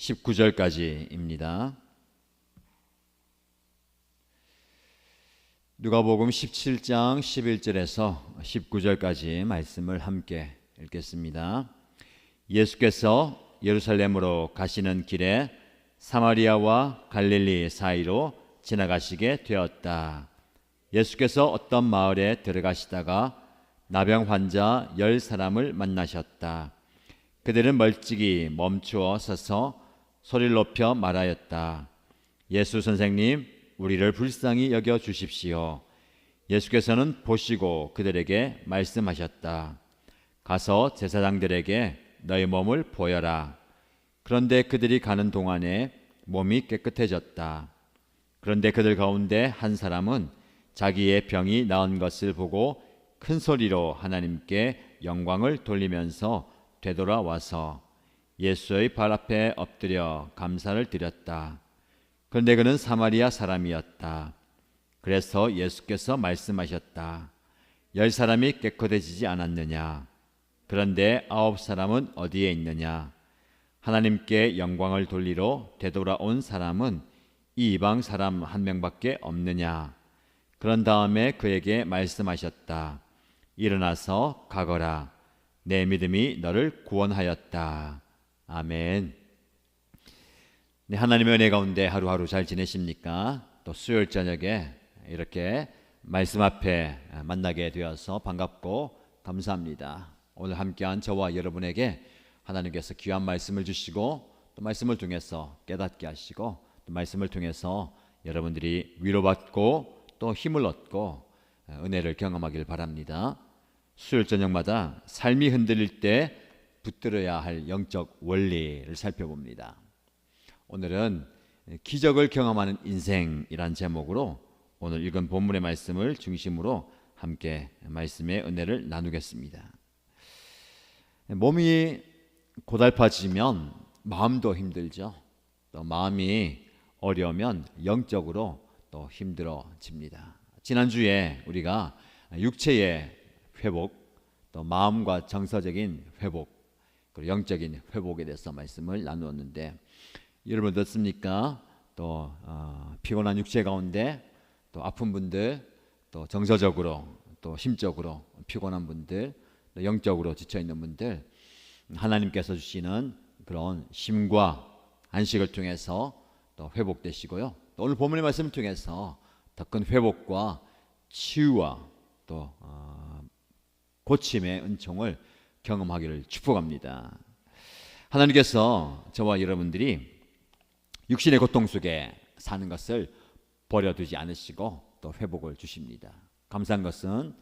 19절까지입니다. 누가복음 17장 11절에서 19절까지 말씀을 함께 읽겠습니다. 예수께서 예루살렘으로 가시는 길에 사마리아와 갈릴리 사이로 지나가시게 되었다. 예수께서 어떤 마을에 들어가시다가 나병 환자 10사람을 만나셨다. 그들은 멀찍이 멈추어 서서 소리를 높여 말하였다. 예수 선생님, 우리를 불쌍히 여겨 주십시오. 예수께서는 보시고 그들에게 말씀하셨다. 가서 제사장들에게 너희 몸을 보여라. 그런데 그들이 가는 동안에 몸이 깨끗해졌다. 그런데 그들 가운데 한 사람은 자기의 병이 나은 것을 보고 큰 소리로 하나님께 영광을 돌리면서 되돌아와서 예수의 발 앞에 엎드려 감사를 드렸다. 그런데 그는 사마리아 사람이었다. 그래서 예수께서 말씀하셨다. 10사람이 깨끗해지지 않았느냐? 그런데 9사람은 어디에 있느냐? 하나님께 영광을 돌리러 되돌아온 사람은 이 이방 사람 한 명밖에 없느냐? 그런 다음에 그에게 말씀하셨다. 일어나서 가거라. 내 믿음이 너를 구원하였다. 아멘. 네, 하나님의 은혜 가운데 하루하루 잘 지내십니까? 또 수요일 저녁에 이렇게 말씀 앞에 만나게 되어서 반갑고 감사합니다. 오늘 함께한 저와 여러분에게 하나님께서 귀한 말씀을 주시고 또 말씀을 통해서 깨닫게 하시고 또 말씀을 통해서 여러분들이 위로받고 또 힘을 얻고 은혜를 경험하길 바랍니다. 수요일 저녁마다 삶이 흔들릴 때 붙들어야 할 영적 원리를 살펴봅니다. 오늘은 기적을 경험하는 인생이란 제목으로 오늘 읽은 본문의 말씀을 중심으로 함께 말씀의 은혜를 나누겠습니다. 몸이 고달파지면 마음도 힘들죠. 또 마음이 어려우면 영적으로 또 힘들어집니다. 지난주에 우리가 육체의 회복, 또 마음과 정서적인 회복, 그리고 영적인 회복에 대해서 말씀을 나누었는데 여러분 어떻습니까? 또 피곤한 육체 가운데 또 아픈 분들, 또 정서적으로 또 심적으로 피곤한 분들, 또 영적으로 지쳐 있는 분들, 하나님께서 주시는 그런 쉼과 안식을 통해서 또 회복되시고요. 또 오늘 본문의 말씀을 통해서 더 큰 회복과 치유와 또 고침의 은총을 경험하기를 축복합니다. 하나님께서 저와 여러분들이 육신의 고통 속에 사는 것을 버려두지 않으시고 또 회복을 주십니다. 감사한 것은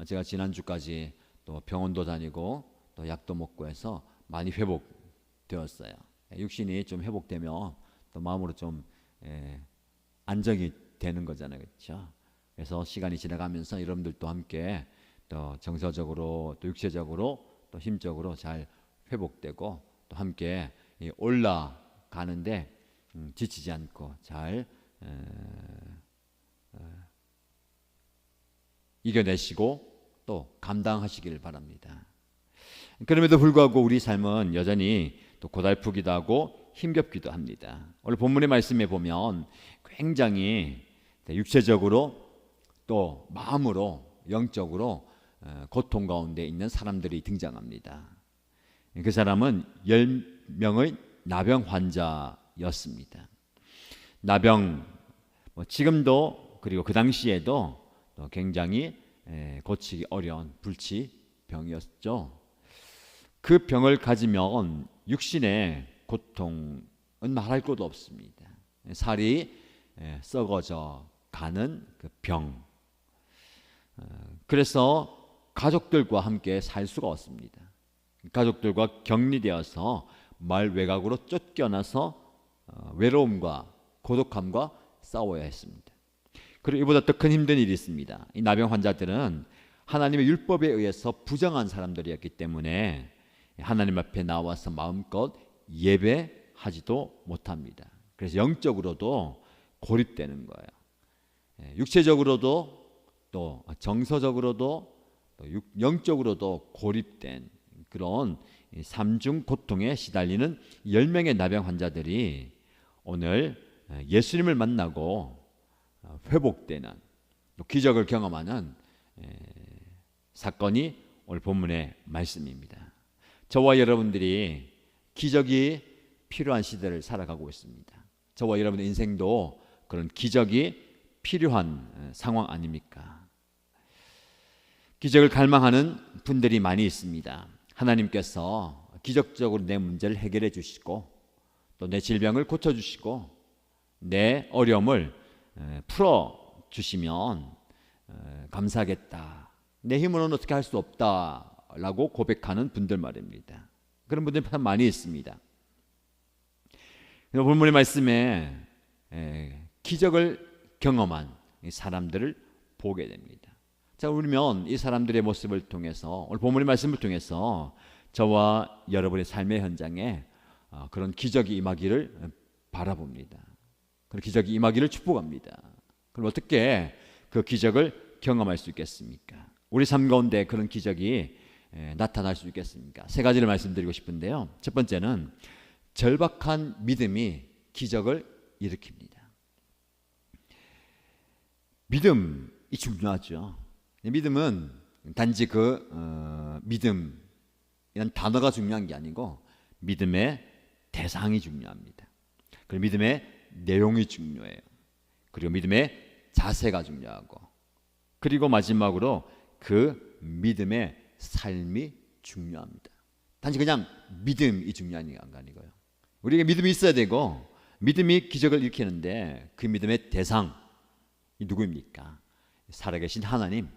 제가 지난주까지 또 병원도 다니고 또 약도 먹고 해서 많이 회복되었어요. 육신이 좀 회복되면 또 마음으로 좀 안정이 되는 거잖아요, 그렇죠? 그래서 시간이 지나가면서 여러분들도 함께 또 정서적으로 또 육체적으로 또 힘적으로 잘 회복되고 또 함께 올라가는데 지치지 않고 잘 이겨내시고 또 감당하시기를 바랍니다. 그럼에도 불구하고 우리 삶은 여전히 또 고달프기도 하고 힘겹기도 합니다. 오늘 본문의 말씀에 보면 굉장히 육체적으로 또 마음으로 영적으로 고통 가운데 있는 사람들이 등장합니다. 그 사람은 10명의 나병 환자였습니다. 나병, 지금도 그리고 그 당시에도 굉장히 고치기 어려운 불치병이었죠. 그 병을 가지면 육신의 고통은 말할 것도 없습니다. 살이 썩어져 가는 그 병. 그래서 가족들과 함께 살 수가 없습니다. 가족들과 격리되어서 마을 외곽으로 쫓겨나서 외로움과 고독함과 싸워야 했습니다. 그리고 이보다 더 큰 힘든 일이 있습니다. 이 나병 환자들은 하나님의 율법에 의해서 부정한 사람들이었기 때문에 하나님 앞에 나와서 마음껏 예배하지도 못합니다. 그래서 영적으로도 고립되는 거예요. 육체적으로도 또 정서적으로도 또 영적으로도 고립된 그런 삼중 고통에 시달리는 10명의 나병 환자들이 오늘 예수님을 만나고 회복되는 기적을 경험하는 사건이 오늘 본문의 말씀입니다. 저와 여러분들이 기적이 필요한 시대를 살아가고 있습니다. 저와 여러분의 인생도 그런 기적이 필요한 상황 아닙니까? 기적을 갈망하는 분들이 많이 있습니다. 하나님께서 기적적으로 내 문제를 해결해 주시고 또 내 질병을 고쳐주시고 내 어려움을 풀어주시면 감사하겠다. 내 힘으로는 어떻게 할 수 없다라고 고백하는 분들 말입니다. 그런 분들이 참 많이 있습니다. 본문의 말씀에 기적을 경험한 사람들을 보게 됩니다. 자, 그러면 이 사람들의 모습을 통해서 오늘 본문의 말씀을 통해서 저와 여러분의 삶의 현장에 그런 기적이 임하기를 바라봅니다. 그런 기적이 임하기를 축복합니다. 그럼 어떻게 그 기적을 경험할 수 있겠습니까? 우리 삶 가운데 그런 기적이 나타날 수 있겠습니까? 세 가지를 말씀드리고 싶은데요. 첫 번째는 절박한 믿음이 기적을 일으킵니다. 믿음이 중요하죠. 믿음은 단지 믿음이란 단어가 중요한 게 아니고 믿음의 대상이 중요합니다. 그리고 믿음의 내용이 중요해요. 그리고 믿음의 자세가 중요하고 그리고 마지막으로 그 믿음의 삶이 중요합니다. 단지 그냥 믿음이 중요한 게 아니고요. 우리에게 믿음이 있어야 되고 믿음이 기적을 일으키는데 그 믿음의 대상이 누구입니까? 살아계신 하나님,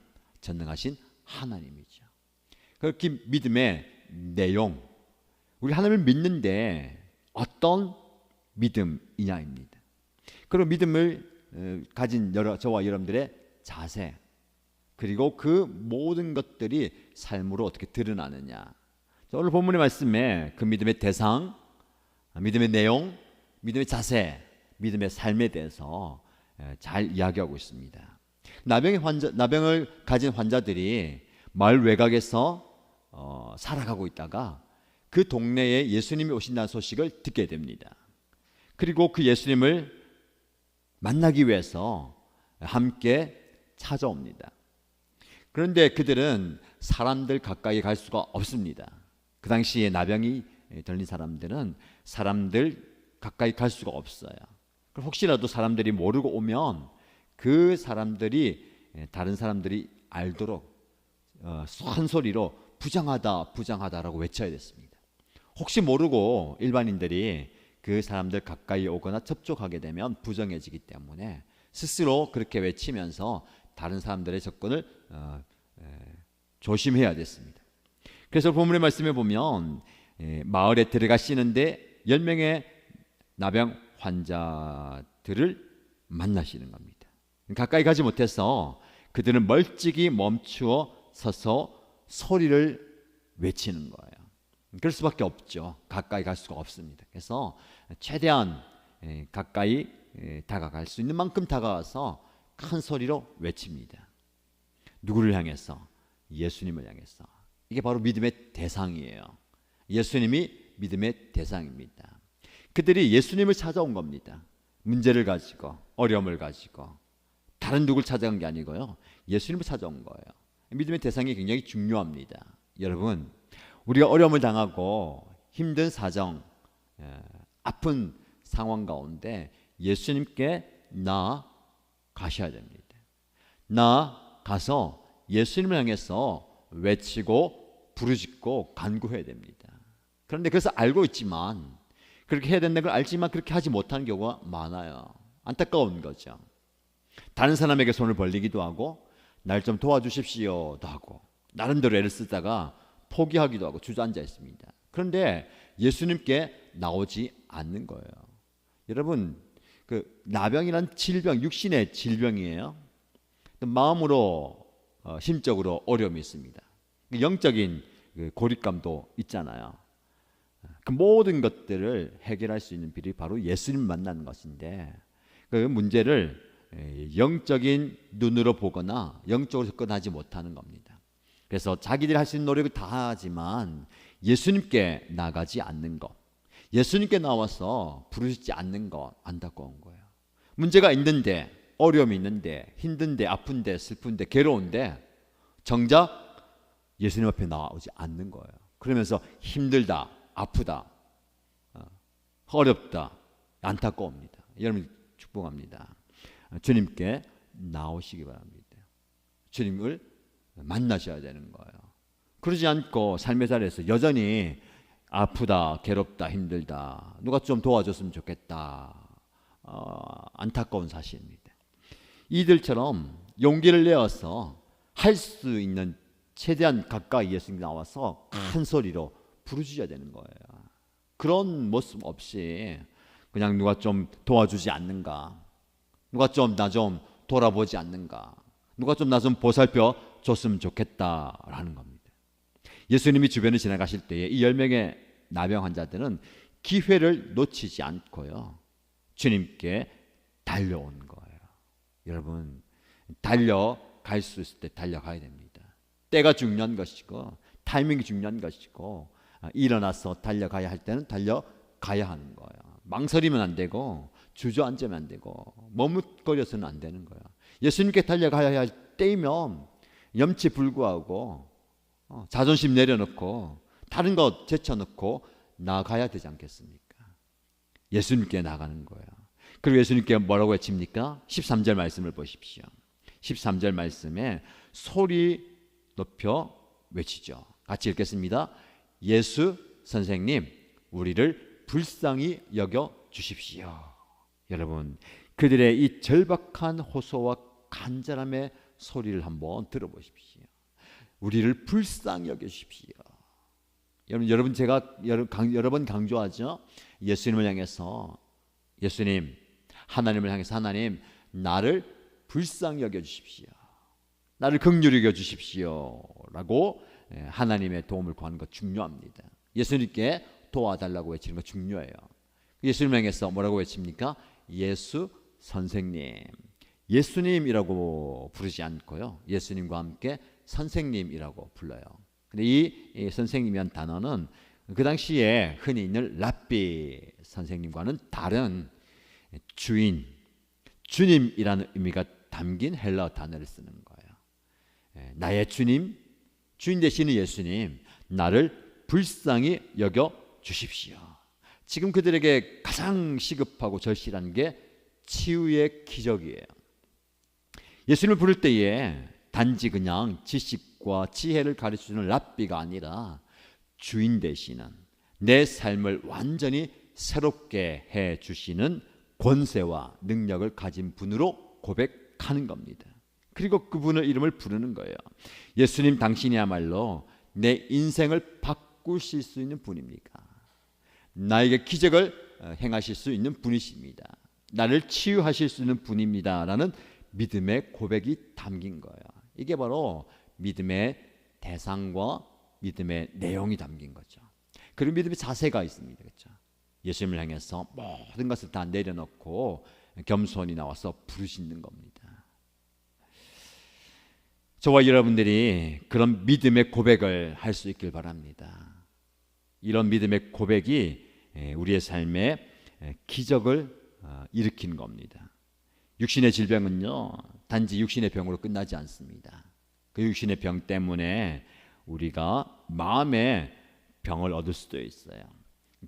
전능하신 하나님이죠. 그렇게 믿음의 내용, 우리 하나님을 믿는데 어떤 믿음이냐입니다. 그리고 믿음을 가진 저와 여러분들의 자세, 그리고 그 모든 것들이 삶으로 어떻게 드러나느냐. 오늘 본문의 말씀에 그 믿음의 대상, 믿음의 내용, 믿음의 자세, 믿음의 삶에 대해서 잘 이야기하고 있습니다. 나병을 가진 환자들이 마을 외곽에서 살아가고 있다가 그 동네에 예수님이 오신다는 소식을 듣게 됩니다. 그리고 그 예수님을 만나기 위해서 함께 찾아옵니다. 그런데 그들은 사람들 가까이 갈 수가 없습니다. 그 당시에 나병이 들린 사람들은 사람들 가까이 갈 수가 없어요. 혹시라도 사람들이 모르고 오면 그 사람들이 다른 사람들이 알도록 큰 소리로 부정하다 부정하다라고 외쳐야 됐습니다. 혹시 모르고 일반인들이 그 사람들 가까이 오거나 접촉하게 되면 부정해지기 때문에 스스로 그렇게 외치면서 다른 사람들의 접근을 조심해야 됐습니다. 그래서 본문의 말씀에 보면 마을에 들어가시는데 10명의 나병 환자들을 만나시는 겁니다. 가까이 가지 못해서 그들은 멀찍이 멈추어 서서 소리를 외치는 거예요. 그럴 수밖에 없죠. 가까이 갈 수가 없습니다. 그래서 최대한 가까이 다가갈 수 있는 만큼 다가가서 큰 소리로 외칩니다. 누구를 향해서? 예수님을 향해서. 이게 바로 믿음의 대상이에요. 예수님이 믿음의 대상입니다. 그들이 예수님을 찾아온 겁니다. 문제를 가지고 어려움을 가지고 다른 누굴 찾아간 게 아니고요. 예수님을 찾아온 거예요. 믿음의 대상이 굉장히 중요합니다. 여러분, 우리가 어려움을 당하고 힘든 사정, 아픈 상황 가운데 예수님께 나아가셔야 됩니다. 나아가서 예수님을 향해서 외치고 부르짖고 간구해야 됩니다. 그런데 그래서 알고 있지만 그렇게 해야 된다는 걸 알지만 그렇게 하지 못하는 경우가 많아요. 안타까운 거죠. 다른 사람에게 손을 벌리기도 하고 날 좀 도와주십시오도 하고 나름대로 애를 쓰다가 포기하기도 하고 주저앉아 있습니다. 그런데 예수님께 나오지 않는 거예요. 여러분, 그 나병이란 질병, 육신의 질병이에요. 마음으로 심적으로 어려움이 있습니다. 영적인 고립감도 있잖아요. 그 모든 것들을 해결할 수 있는 길이 바로 예수님 만나는 것인데 그 문제를 영적인 눈으로 보거나 영적으로 접근하지 못하는 겁니다. 그래서 자기들이 할 수 있는 노력을 다 하지만 예수님께 나가지 않는 것, 예수님께 나와서 부르시지 않는 것 안타까운 거예요. 문제가 있는데, 어려움이 있는데, 힘든데, 아픈데, 슬픈데, 괴로운데 정작 예수님 앞에 나오지 않는 거예요. 그러면서 힘들다, 아프다, 어렵다, 안타까웁니다. 여러분 축복합니다. 주님께 나오시기 바랍니다. 주님을 만나셔야 되는 거예요. 그러지 않고 삶의 자리에서 여전히 아프다, 괴롭다, 힘들다, 누가 좀 도와줬으면 좋겠다, 안타까운 사실입니다. 이들처럼 용기를 내어서 할 수 있는 최대한 가까이 예수님 나와서 큰 소리로 부르셔야 되는 거예요. 그런 모습 없이 그냥 누가 좀 도와주지 않는가, 누가 좀 나 좀 돌아보지 않는가, 누가 좀 나 좀 보살펴 줬으면 좋겠다라는 겁니다. 예수님이 주변을 지나가실 때에 이 10명의 나병 환자들은 기회를 놓치지 않고요, 주님께 달려온 거예요. 여러분, 달려갈 수 있을 때 달려가야 됩니다. 때가 중요한 것이고 타이밍이 중요한 것이고, 일어나서 달려가야 할 때는 달려가야 하는 거예요. 망설이면 안 되고 주저앉으면 안 되고 머뭇거려서는 안 되는 거예요. 예수님께 달려가야 할 때이면 염치불구하고 자존심 내려놓고 다른 것 제쳐놓고 나가야 되지 않겠습니까? 예수님께 나가는 거예요. 그리고 예수님께 뭐라고 외칩니까? 13절 말씀을 보십시오. 13절 말씀에 소리 높여 외치죠. 같이 읽겠습니다. 예수 선생님, 우리를 불쌍히 여겨 주십시오. 여러분, 그들의 이 절박한 호소와 간절함의 소리를 한번 들어보십시오. 우리를 불쌍히 여겨 주십시오. 여러분, 제가 여러 번 강조하죠. 예수님을 향해서, 예수님, 하나님을 향해서, 하나님, 나를 불쌍히 여겨 주십시오, 나를 긍휼히 여겨 주십시오 라고 하나님의 도움을 구하는 것 중요합니다. 예수님께 도와달라고 외치는 것 중요해요. 예수님 향해서 뭐라고 외칩니까? 예수 선생님, 예수님이라고 부르지 않고요, 예수님과 함께 선생님이라고 불러요. 근데 이 선생님이란 단어는 그 당시에 흔히 있는 랍비 선생님과는 다른 주인, 주님이라는 의미가 담긴 헬라어 단어를 쓰는 거예요. 나의 주님, 주인 되시는 예수님, 나를 불쌍히 여겨 주십시오. 지금 그들에게 가장 시급하고 절실한 게 치유의 기적이에요. 예수님을 부를 때에 단지 그냥 지식과 지혜를 가르쳐주는 랍비가 아니라 주인 되시는, 내 삶을 완전히 새롭게 해 주시는 권세와 능력을 가진 분으로 고백하는 겁니다. 그리고 그분의 이름을 부르는 거예요. 예수님, 당신이야말로 내 인생을 바꾸실 수 있는 분입니까? 나에게 기적을 행하실 수 있는 분이십니다. 나를 치유하실 수 있는 분입니다 라는 믿음의 고백이 담긴 거예요. 이게 바로 믿음의 대상과 믿음의 내용이 담긴 거죠. 그리고 믿음의 자세가 있습니다. 그렇죠? 예수님을 향해서 모든 것을 다 내려놓고 겸손히 나와서 부르시는 겁니다. 저와 여러분들이 그런 믿음의 고백을 할 수 있길 바랍니다. 이런 믿음의 고백이 우리의 삶에 기적을 일으키는 겁니다. 육신의 질병은요, 단지 육신의 병으로 끝나지 않습니다. 그 육신의 병 때문에 우리가 마음의 병을 얻을 수도 있어요.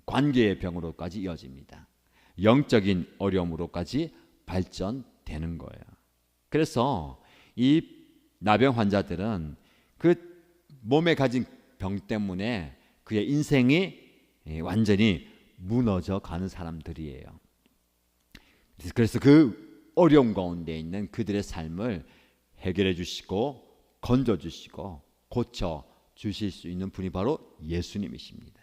관계의 병으로까지 이어집니다. 영적인 어려움으로까지 발전되는 거예요. 그래서 이 나병 환자들은 그 몸에 가진 병 때문에 그의 인생이 완전히 무너져 가는 사람들이에요. 그래서 그 어려움 가운데 있는 그들의 삶을 해결해 주시고 건져 주시고 고쳐 주실 수 있는 분이 바로 예수님이십니다.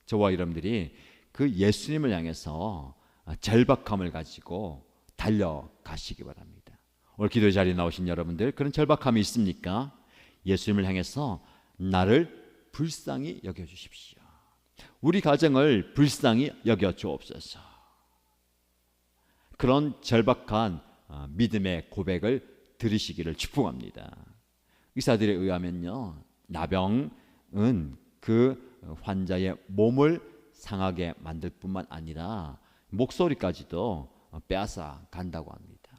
저와 여러분들이 그 예수님을 향해서 절박함을 가지고 달려가시기 바랍니다. 오늘 기도의 자리에 나오신 여러분들, 그런 절박함이 있습니까? 예수님을 향해서 나를 불쌍히 여겨주십시오. 우리 가정을 불쌍히 여겨주옵소서. 그런 절박한 믿음의 고백을 들으시기를 축복합니다. 의사들에 의하면요, 나병은 그 환자의 몸을 상하게 만들 뿐만 아니라 목소리까지도 빼앗아 간다고 합니다.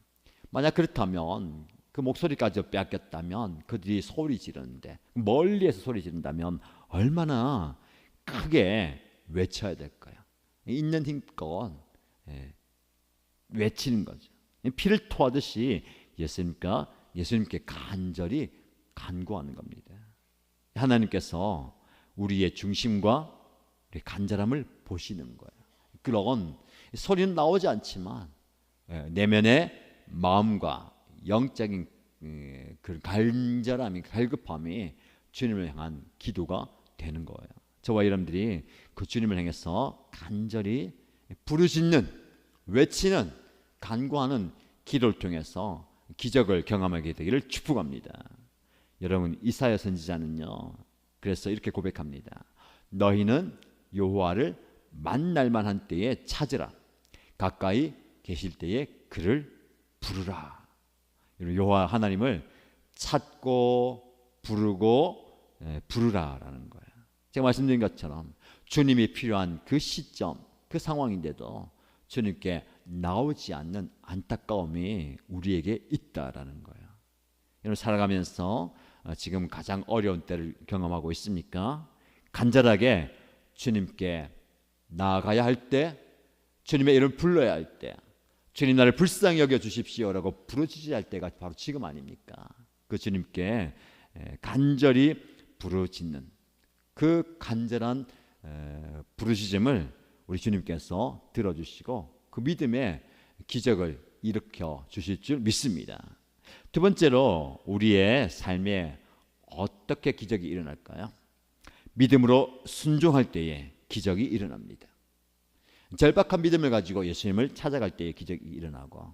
만약 그렇다면 그 목소리까지 빼앗겼다면 그들이 소리 지르는데 멀리에서 소리 지른다면 얼마나 크게 외쳐야 될까요? 있는 힘껏 외치는 거죠. 피를 토하듯이 예수님께 간절히 간구하는 겁니다. 하나님께서 우리의 중심과 우리의 간절함을 보시는 거예요. 그런 소리는 나오지 않지만 내면의 마음과 영적인 그 간절함이 갈급함이 주님을 향한 기도가 되는 거예요. 저와 여러분들이 그 주님을 향해서 간절히 부르짖는, 외치는, 간구하는 기도를 통해서 기적을 경험하게 되기를 축복합니다. 여러분, 이사야 선지자는요, 그래서 이렇게 고백합니다. 너희는 여호와를 만날만 한 때에 찾으라. 가까이 계실 때에 그를 부르라. 여호와 하나님을 찾고 부르고 부르라라는 거예요. 제가 말씀드린 것처럼 주님이 필요한 그 시점, 그 상황인데도 주님께 나오지 않는 안타까움이 우리에게 있다라는 거예요. 여러분, 살아가면서 지금 가장 어려운 때를 경험하고 있습니까? 간절하게 주님께 나아가야 할 때, 주님의 이름을 불러야 할 때, 주님 나를 불쌍히 여겨 주십시오라고 부르짖어야 할 때가 바로 지금 아닙니까? 그 주님께 간절히 부르짖는 그 간절한 부르짖음을 우리 주님께서 들어주시고 그 믿음의 기적을 일으켜 주실 줄 믿습니다. 두 번째로 우리의 삶에 어떻게 기적이 일어날까요? 믿음으로 순종할 때에 기적이 일어납니다. 절박한 믿음을 가지고 예수님을 찾아갈 때에 기적이 일어나고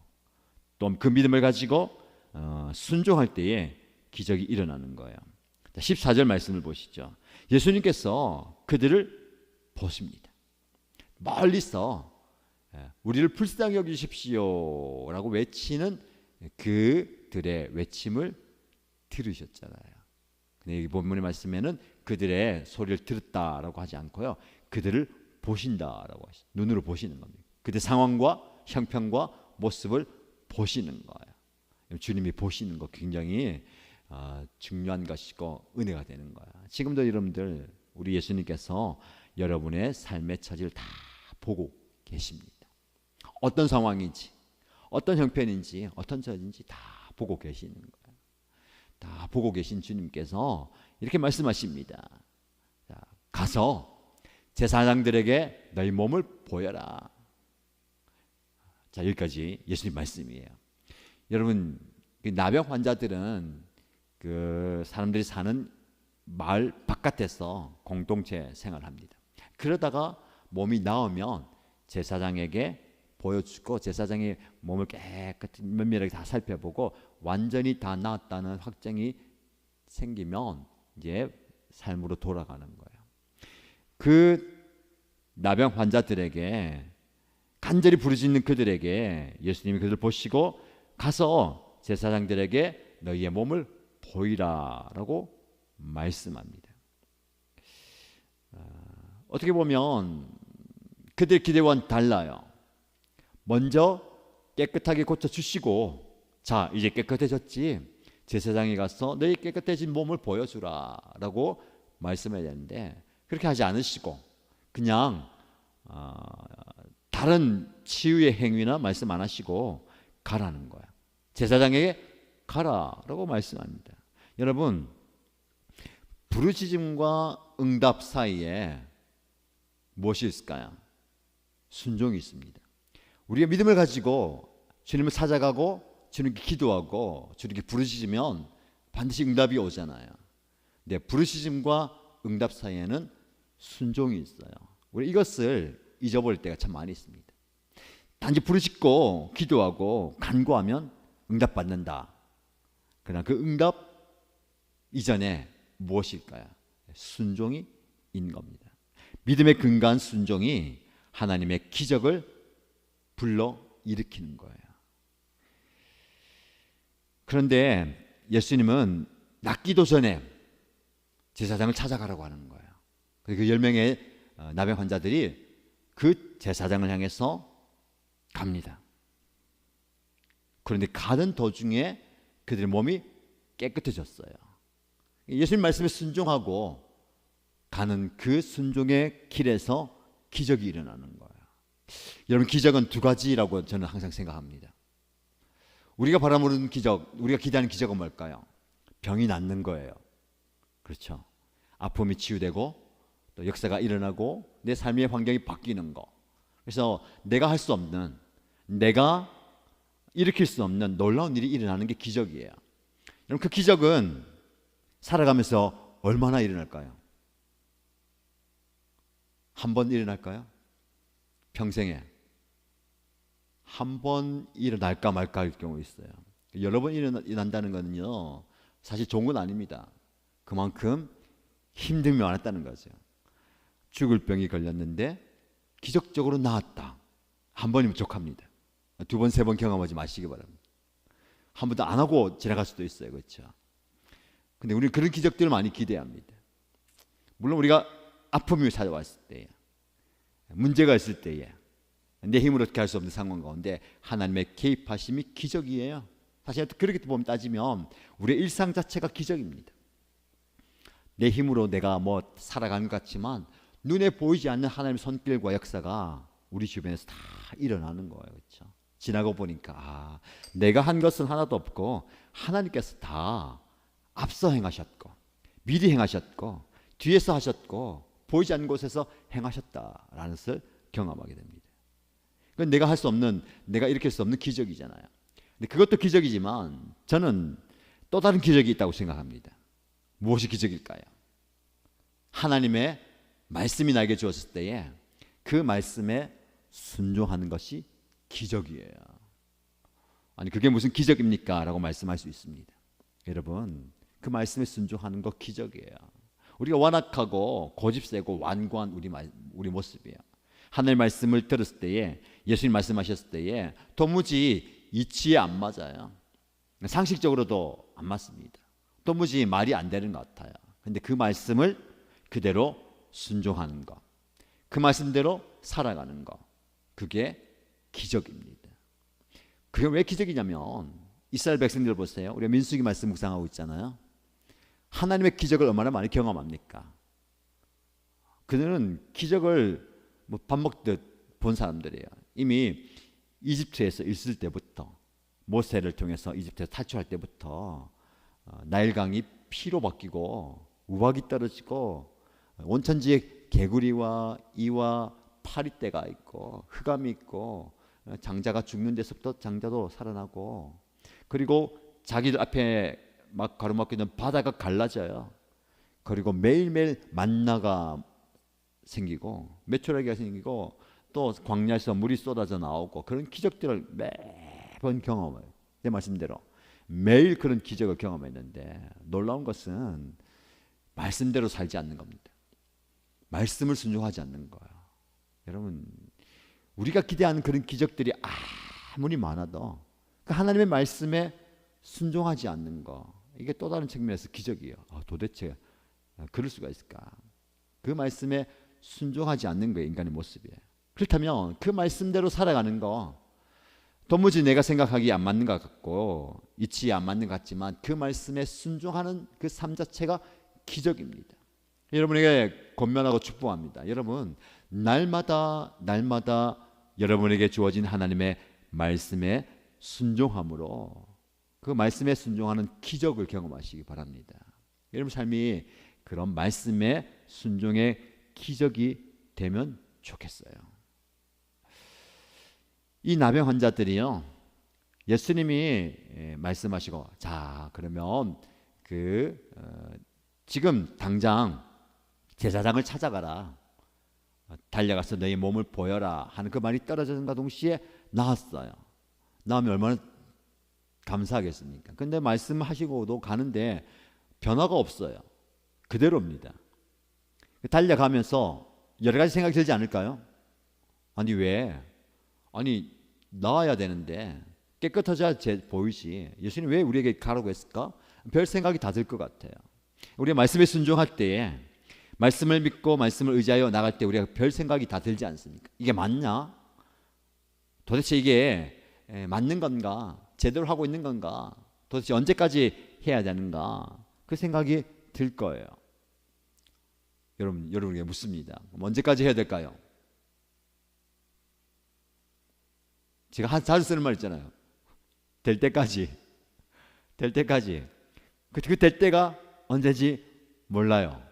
또 그 믿음을 가지고 순종할 때에 기적이 일어나는 거예요. 14절 말씀을 보시죠. 예수님께서 그들을 보십니다. 멀리서 우리를 불쌍히 여기십시오 라고 외치는 그들의 외침을 들으셨잖아요. 근데 이 본문의 말씀에는 그들의 소리를 들었다라고 하지 않고요, 그들을 보신다라고 하시죠. 눈으로 보시는 겁니다. 그들 상황과 형편과 모습을 보시는 거예요. 주님이 보시는 거 굉장히 중요한 것이고 은혜가 되는 거야. 지금도 여러분들, 우리 예수님께서 여러분의 삶의 처지를 다 보고 계십니다. 어떤 상황인지, 어떤 형편인지, 어떤 처지인지 다 보고 계시는 거예요. 다 보고 계신 주님께서 이렇게 말씀하십니다. 자, 가서 제사장들에게 너희 몸을 보여라. 자, 여기까지 예수님 말씀이에요. 여러분, 나병 환자들은 그 사람들이 사는 마을 바깥에서 공동체 생활합니다. 그러다가 몸이 나으면 제사장에게 보여주고 제사장이 몸을 깨끗이 면밀하게 다 살펴보고 완전히 다 나았다는 확정이 생기면 이제 삶으로 돌아가는 거예요. 그 나병 환자들에게 간절히 부르짖는 그들에게 예수님이 그들을 보시고 가서 제사장들에게 너희의 몸을 보이라라고 말씀합니다. 어떻게 보면 그들의 기대와는 달라요. 먼저 깨끗하게 고쳐주시고, 자, 이제 깨끗해졌지, 제사장이 가서 너희 깨끗해진 몸을 보여주라 라고 말씀해야 되는데 그렇게 하지 않으시고 그냥 다른 치유의 행위나 말씀 안 하시고 가라는 거야. 제사장에게 가라라고 말씀합니다. 여러분, 부르짖음과 응답 사이에 무엇이 있을까요? 순종이 있습니다. 우리가 믿음을 가지고 주님을 찾아가고 주님께 기도하고 주님께 부르짖으면 반드시 응답이 오잖아요. 근데 부르짖음과 응답 사이에는 순종이 있어요. 우리 이것을 잊어버릴 때가 참 많이 있습니다. 단지 부르짖고 기도하고 간구하면 응답받는다. 그러나 그 응답 이전에 무엇일까요? 순종이 있는 겁니다. 믿음의 근간 순종이 하나님의 기적을 불러 일으키는 거예요. 그런데 예수님은 낫기도 전에 제사장을 찾아가라고 하는 거예요. 그 10명의 나병 환자들이 그 제사장을 향해서 갑니다. 그런데 가는 도중에 그들의 몸이 깨끗해졌어요. 예수님 말씀에 순종하고 가는 그 순종의 길에서 기적이 일어나는 거예요. 여러분, 기적은 두 가지라고 저는 항상 생각합니다. 우리가 바라보는 기적, 우리가 기대하는 기적은 뭘까요? 병이 낫는 거예요. 그렇죠. 아픔이 치유되고 또 역사가 일어나고 내 삶의 환경이 바뀌는 거. 그래서 내가 할 수 없는, 내가 일으킬 수 없는 놀라운 일이 일어나는 게 기적이에요. 여러분, 그 기적은 살아가면서 얼마나 일어날까요? 한 번 일어날까요? 평생에 한 번 일어날까 말까 할 경우 있어요. 여러 번 일어난다는 것은요, 사실 좋은 건 아닙니다. 그만큼 힘듦이 많았다는 거죠. 죽을 병이 걸렸는데 기적적으로 나았다. 한 번이면 족합니다. 두 번, 세 번 경험하지 마시기 바랍니다. 한 번도 안 하고 지나갈 수도 있어요. 그렇죠? 근데 우리는 그런 기적들을 많이 기대합니다. 물론 우리가 아픔이 찾아왔을 때에, 문제가 있을 때에, 내 힘으로 어떻게 할 수 없는 상황 가운데 하나님의 개입하심이 기적이에요. 사실 그렇게 보면 따지면 우리의 일상 자체가 기적입니다. 내 힘으로 내가 뭐 살아가는 것 같지만 눈에 보이지 않는 하나님의 손길과 역사가 우리 주변에서 다 일어나는 거예요. 그렇죠? 지나고 보니까 내가 한 것은 하나도 없고 하나님께서 다 앞서 행하셨고 미리 행하셨고 뒤에서 하셨고 보이지 않는 곳에서 행하셨다라는 것을 경험하게 됩니다. 그건 내가 할 수 없는, 내가 일으킬 수 없는 기적이잖아요. 근데 그것도 기적이지만 저는 또 다른 기적이 있다고 생각합니다. 무엇이 기적일까요? 하나님의 말씀이 나에게 주었을 때에 그 말씀에 순종하는 것이 기적이에요. 아니, 그게 무슨 기적입니까? 라고 말씀할 수 있습니다. 여러분, 그 말씀에 순종하는 거 기적이에요. 우리가 완악하고 고집세고 완고한 우리 모습이에요. 하나님의 말씀을 들었을 때에, 예수님 말씀하셨을 때에 도무지 이치에 안 맞아요. 상식적으로도 안 맞습니다. 도무지 말이 안 되는 것 같아요. 그런데 그 말씀을 그대로 순종하는 것, 그 말씀대로 살아가는 것, 그게 기적입니다. 그게 왜 기적이냐면 이스라엘 백성들 보세요. 우리가 민수기 말씀 묵상하고 있잖아요. 하나님의 기적을 얼마나 많이 경험합니까? 그들은 기적을 밥 먹듯 본 사람들이에요. 이미 이집트에서 있을 때부터, 모세를 통해서 이집트에서 탈출할 때부터 나일강이 피로 바뀌고 우박이 떨어지고 온천지에 개구리와 이와 파리떼가 있고 흑암이 있고 장자가 죽는 데서부터 장자도 살아나고, 그리고 자기들 앞에 막 가로막고 있는 바다가 갈라져요. 그리고 매일매일 만나가 생기고 메추라기가 생기고 또 광야에서 물이 쏟아져 나오고, 그런 기적들을 매번 경험해요. 내 말씀대로 매일 그런 기적을 경험했는데 놀라운 것은 말씀대로 살지 않는 겁니다. 말씀을 순종하지 않는 거예요. 여러분, 우리가 기대하는 그런 기적들이 아무리 많아도 그 하나님의 말씀에 순종하지 않는 거, 이게 또 다른 측면에서 기적이에요. 도대체 그럴 수가 있을까? 그 말씀에 순종하지 않는 게 인간의 모습이에요. 그렇다면 그 말씀대로 살아가는 거, 도무지 내가 생각하기에 안 맞는 것 같고 이치에 안 맞는 것 같지만 그 말씀에 순종하는 그 삶 자체가 기적입니다. 여러분에게 권면하고 축복합니다. 여러분, 날마다 여러분에게 주어진 하나님의 말씀에 순종함으로 그 말씀에 순종하는 기적을 경험하시기 바랍니다. 여러분 삶이 그런 말씀의 순종의 기적이 되면 좋겠어요. 이 나병 환자들이요, 예수님이 말씀하시고, 자 그러면 지금 당장 제사장을 찾아가라, 달려가서 너희 몸을 보여라 하는 그 말이 떨어졌는가 동시에 나왔어요. 나오면 얼마나 감사하겠습니까? 근데 말씀하시고도 가는데 변화가 없어요. 그대로입니다. 달려가면서 여러 가지 생각이 들지 않을까요? 아니 왜? 아니 나와야 되는데 깨끗해져야 보이지, 예수님 왜 우리에게 가라고 했을까? 별 생각이 다 들 것 같아요. 우리가 말씀에 순종할 때에 말씀을 믿고 말씀을 의지하여 나갈 때 우리가 별 생각이 다 들지 않습니까? 이게 맞냐? 도대체 이게 맞는 건가? 제대로 하고 있는 건가? 도대체 언제까지 해야 되는가? 그 생각이 들 거예요. 여러분에게 묻습니다. 언제까지 해야 될까요? 제가 자주 쓰는 말 있잖아요. 될 때까지. 될 때까지. 그 될 때가 언제지 몰라요.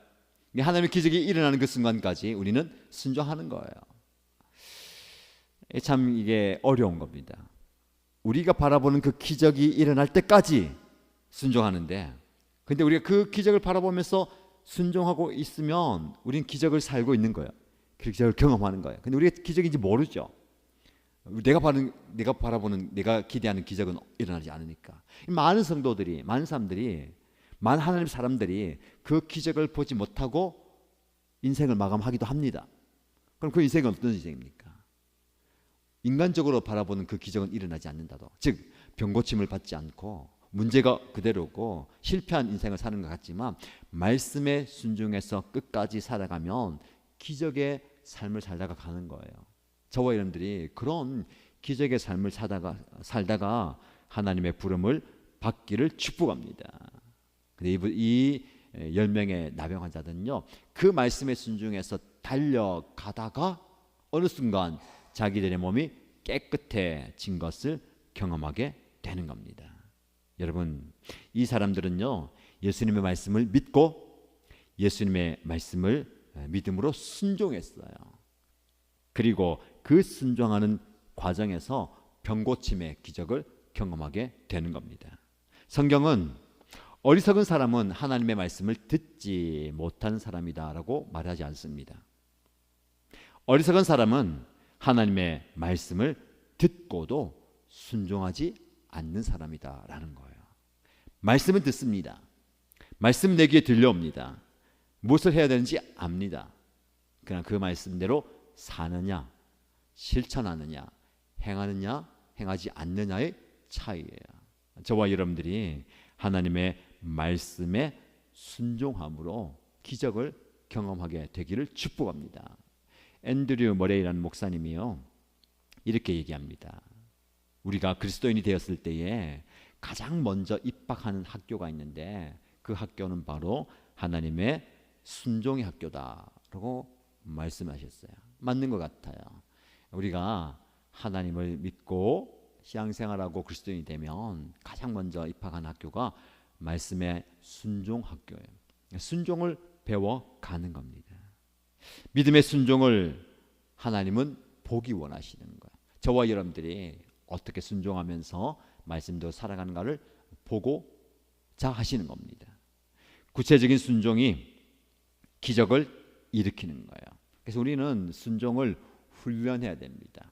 하나님의 기적이 일어나는 그 순간까지 우리는 순종하는 거예요. 참 이게 어려운 겁니다. 우리가 바라보는 그 기적이 일어날 때까지 순종하는데, 근데 우리가 그 기적을 바라보면서 순종하고 있으면 우리는 기적을 살고 있는 거예요. 그 기적을 경험하는 거예요. 근데 우리가 기적인지 모르죠. 내가 바라보는, 내가 기대하는 기적은 일어나지 않으니까. 많은 성도들이, 많은 사람들이, 많은 하나님 사람들이 그 기적을 보지 못하고 인생을 마감하기도 합니다. 그럼 그 인생은 어떤 인생입니까? 인간적으로 바라보는 그 기적은 일어나지 않는다도, 즉 병고침을 받지 않고 문제가 그대로고 실패한 인생을 사는 것 같지만, 말씀에 순종해서 끝까지 살아가면 기적의 삶을 살다가 가는 거예요. 저와 여러분들이 그런 기적의 삶을 살다가 하나님의 부름을 받기를 축복합니다. 근데 이 10명의 나병 환자들은요, 그 말씀에 순종해서 달려가다가 어느 순간 자기들의 몸이 깨끗해진 것을 경험하게 되는 겁니다. 여러분, 이 사람들은요, 예수님의 말씀을 믿고 예수님의 말씀을 믿음으로 순종했어요. 그리고 그 순종하는 과정에서 병고침의 기적을 경험하게 되는 겁니다. 성경은 어리석은 사람은 하나님의 말씀을 듣지 못하는 사람이다라고 말하지 않습니다. 어리석은 사람은 하나님의 말씀을 듣고도 순종하지 않는 사람이다라는 거예요. 말씀은 듣습니다. 말씀 내 귀에 들려옵니다. 무엇을 해야 되는지 압니다. 그냥 그 말씀대로 사느냐, 실천하느냐, 행하느냐, 행하지 않느냐의 차이예요. 저와 여러분들이 하나님의 말씀에 순종함으로 기적을 경험하게 되기를 축복합니다. 앤드류 머레이라는 목사님이요, 이렇게 얘기합니다. 우리가 그리스도인이 되었을 때에 가장 먼저 입학하는 학교가 있는데, 그 학교는 바로 하나님의 순종의 학교다라고 말씀하셨어요. 맞는 것 같아요. 우리가 하나님을 믿고 신앙생활하고 그리스도인이 되면 가장 먼저 입학하는 학교가 말씀의 순종 학교예요. 순종을 배워가는 겁니다. 믿음의 순종을 하나님은 보기 원하시는 거예요. 저와 여러분들이 어떻게 순종하면서 말씀대로 살아가는가를 보고자 하시는 겁니다. 구체적인 순종이 기적을 일으키는 거예요. 그래서 우리는 순종을 훈련해야 됩니다.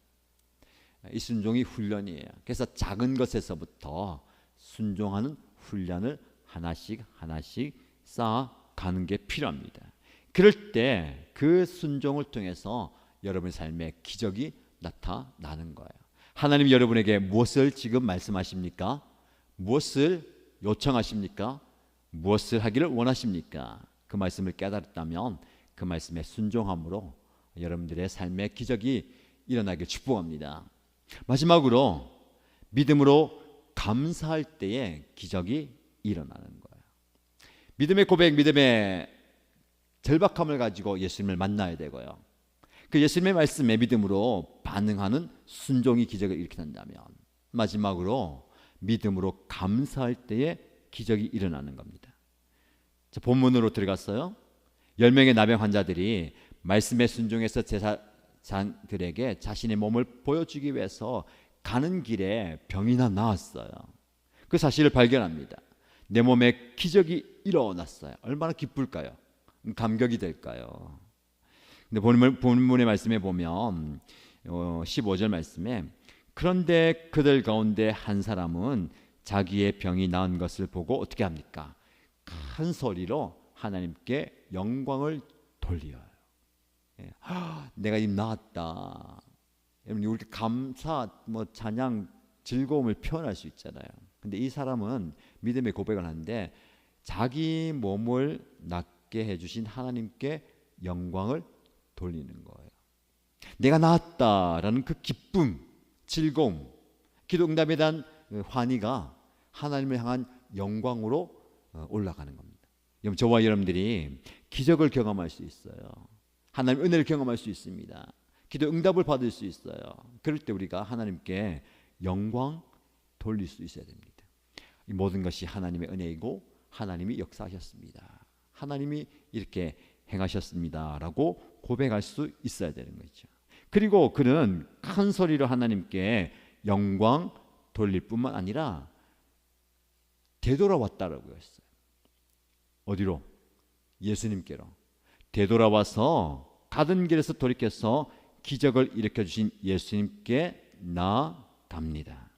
이 순종이 훈련이에요. 그래서 작은 것에서부터 순종하는 훈련을 하나씩 쌓아가는 게 필요합니다. 그럴 때 그 순종을 통해서 여러분의 삶에 기적이 나타나는 거예요. 하나님 여러분에게 무엇을 지금 말씀하십니까? 무엇을 요청하십니까? 무엇을 하기를 원하십니까? 그 말씀을 깨달았다면 그 말씀에 순종함으로 여러분들의 삶의 기적이 일어나길 축복합니다. 마지막으로 믿음으로 감사할 때에 기적이 일어나는 거예요. 믿음의 고백, 믿음의 절박함을 가지고 예수님을 만나야 되고요. 그 예수님의 말씀에 믿음으로 반응하는 순종이 기적을 일으킨다면, 마지막으로 믿음으로 감사할 때에 기적이 일어나는 겁니다. 자, 본문으로 들어갔어요. 10명의 나병 환자들이 말씀에 순종해서 제사장들에게 자신의 몸을 보여주기 위해서 가는 길에 병이 나왔어요. 그 사실을 발견합니다. 내 몸에 기적이 일어났어요. 얼마나 기쁠까요? 감격이 될까요? 근데 본문의 말씀에 보면 15절 말씀에, 그런데 그들 가운데 한 사람은 자기의 병이 나은 것을 보고 어떻게 합니까? 큰 소리로 하나님께 영광을 돌려요. 내가 지금 나았다. 여러분, 이렇게 감사, 찬양, 즐거움을 표현할 수 있잖아요. 근데 이 사람은 믿음의 고백을 하는데 자기 몸을 낫게 낫게 해주신 하나님께 영광을 돌리는 거예요. 내가 나았다라는 그 기쁨, 즐거움, 기도 응답에 대한 환희가 하나님을 향한 영광으로 올라가는 겁니다. 여러분, 저와 여러분들이 기적을 경험할 수 있어요. 하나님의 은혜를 경험할 수 있습니다. 기도 응답을 받을 수 있어요. 그럴 때 우리가 하나님께 영광 돌릴 수 있어야 됩니다. 이 모든 것이 하나님의 은혜이고 하나님이 역사하셨습니다. 하나님이 이렇게 행하셨습니다 라고 고백할 수 있어야 되는 거죠. 그리고 그는 큰 소리로 하나님께 영광 돌릴 뿐만 아니라 되돌아왔다라고 했어요. 어디로? 예수님께로. 되돌아와서 가던 길에서 돌이켜서 기적을 일으켜주신 예수님께 나아갑니다.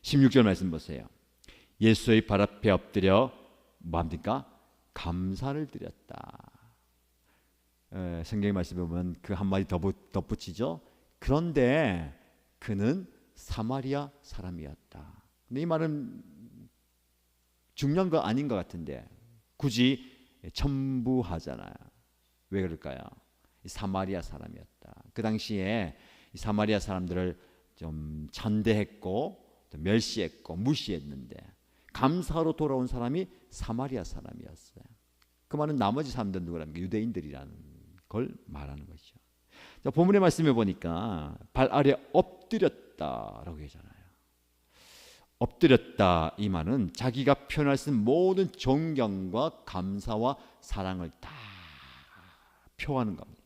16절 말씀 보세요. 예수의 발 앞에 엎드려 뭡니까? 감사를 드렸다. 성경의 말씀에 보면 그 한마디 덧붙이죠. 그런데 그는 사마리아 사람이었다. 근데 이 말은 중요한 거 아닌 것 같은데 굳이 첨부하잖아요. 왜 그럴까요? 사마리아 사람이었다. 그 당시에 이 사마리아 사람들을 좀 천대했고 멸시했고 무시했는데 감사로 돌아온 사람이 사마리아 사람이었어요. 그 말은 나머지 사람들은 누구라는 게 유대인들이라는 걸 말하는 것이죠. 자, 본문의 말씀에 보니까 발 아래 엎드렸다라고 하잖아요. 엎드렸다 이 말은 자기가 표현할 수 있는 모든 존경과 감사와 사랑을 다 표하는 겁니다.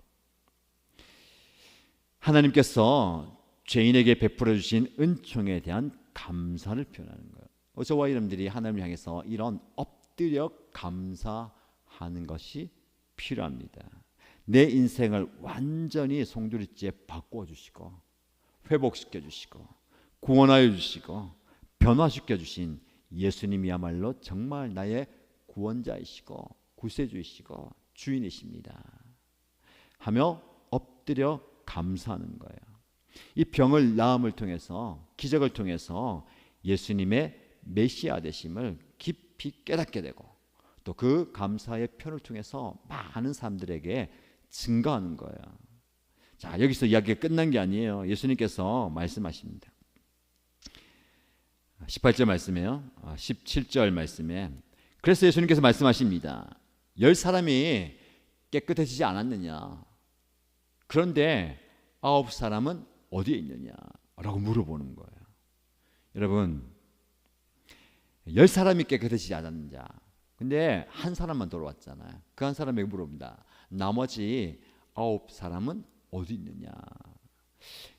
하나님께서 죄인에게 베풀어 주신 은총에 대한 감사를 표현하는 거예요. 저와 여러분들이 하나님을 향해서 이런 엎드려 감사하는 것이 필요합니다. 내 인생을 완전히 송두리째 바꾸어 주시고 회복시켜 주시고 구원하여 주시고 변화시켜 주신 예수님이야말로 정말 나의 구원자이시고 구세주이시고 주인이십니다 하며 엎드려 감사하는 거예요. 이 병을 나음을 통해서 기적을 통해서 예수님의 메시아 되심을 깊이 깨닫게 되고 또 그 감사의 표현을 통해서 많은 사람들에게 증거하는 거예요. 자, 여기서 이야기가 끝난 게 아니에요. 예수님께서 말씀하십니다. 18절 말씀이에요. 17절 말씀에 그래서 예수님께서 말씀하십니다. 10사람이 깨끗해지지 않았느냐? 그런데 9사람은 어디에 있느냐? 라고 물어보는 거예요. 여러분, 10사람이 깨끗해지지 않았느냐? 근데 한 사람만 돌아왔잖아요. 그 한 사람에게 물어봅니다. 나머지 9사람은 어디 있느냐?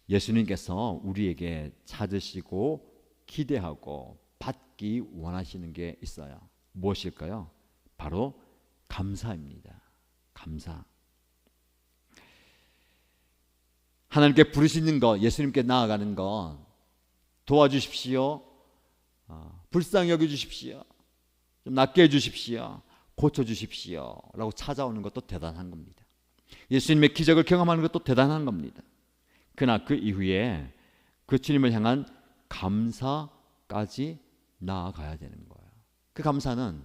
예수님께서 우리에게 찾으시고 기대하고 받기 원하시는 게 있어요. 무엇일까요? 바로 감사입니다. 감사. 하나님께 부르시는 것, 예수님께 나아가는 것, 도와주십시오. 불쌍히 여겨주십시오. 좀 낫게 해주십시오. 고쳐주십시오. 라고 찾아오는 것도 대단한 겁니다. 예수님의 기적을 경험하는 것도 대단한 겁니다. 그러나 그 이후에 그 주님을 향한 감사까지 나아가야 되는 거예요. 그 감사는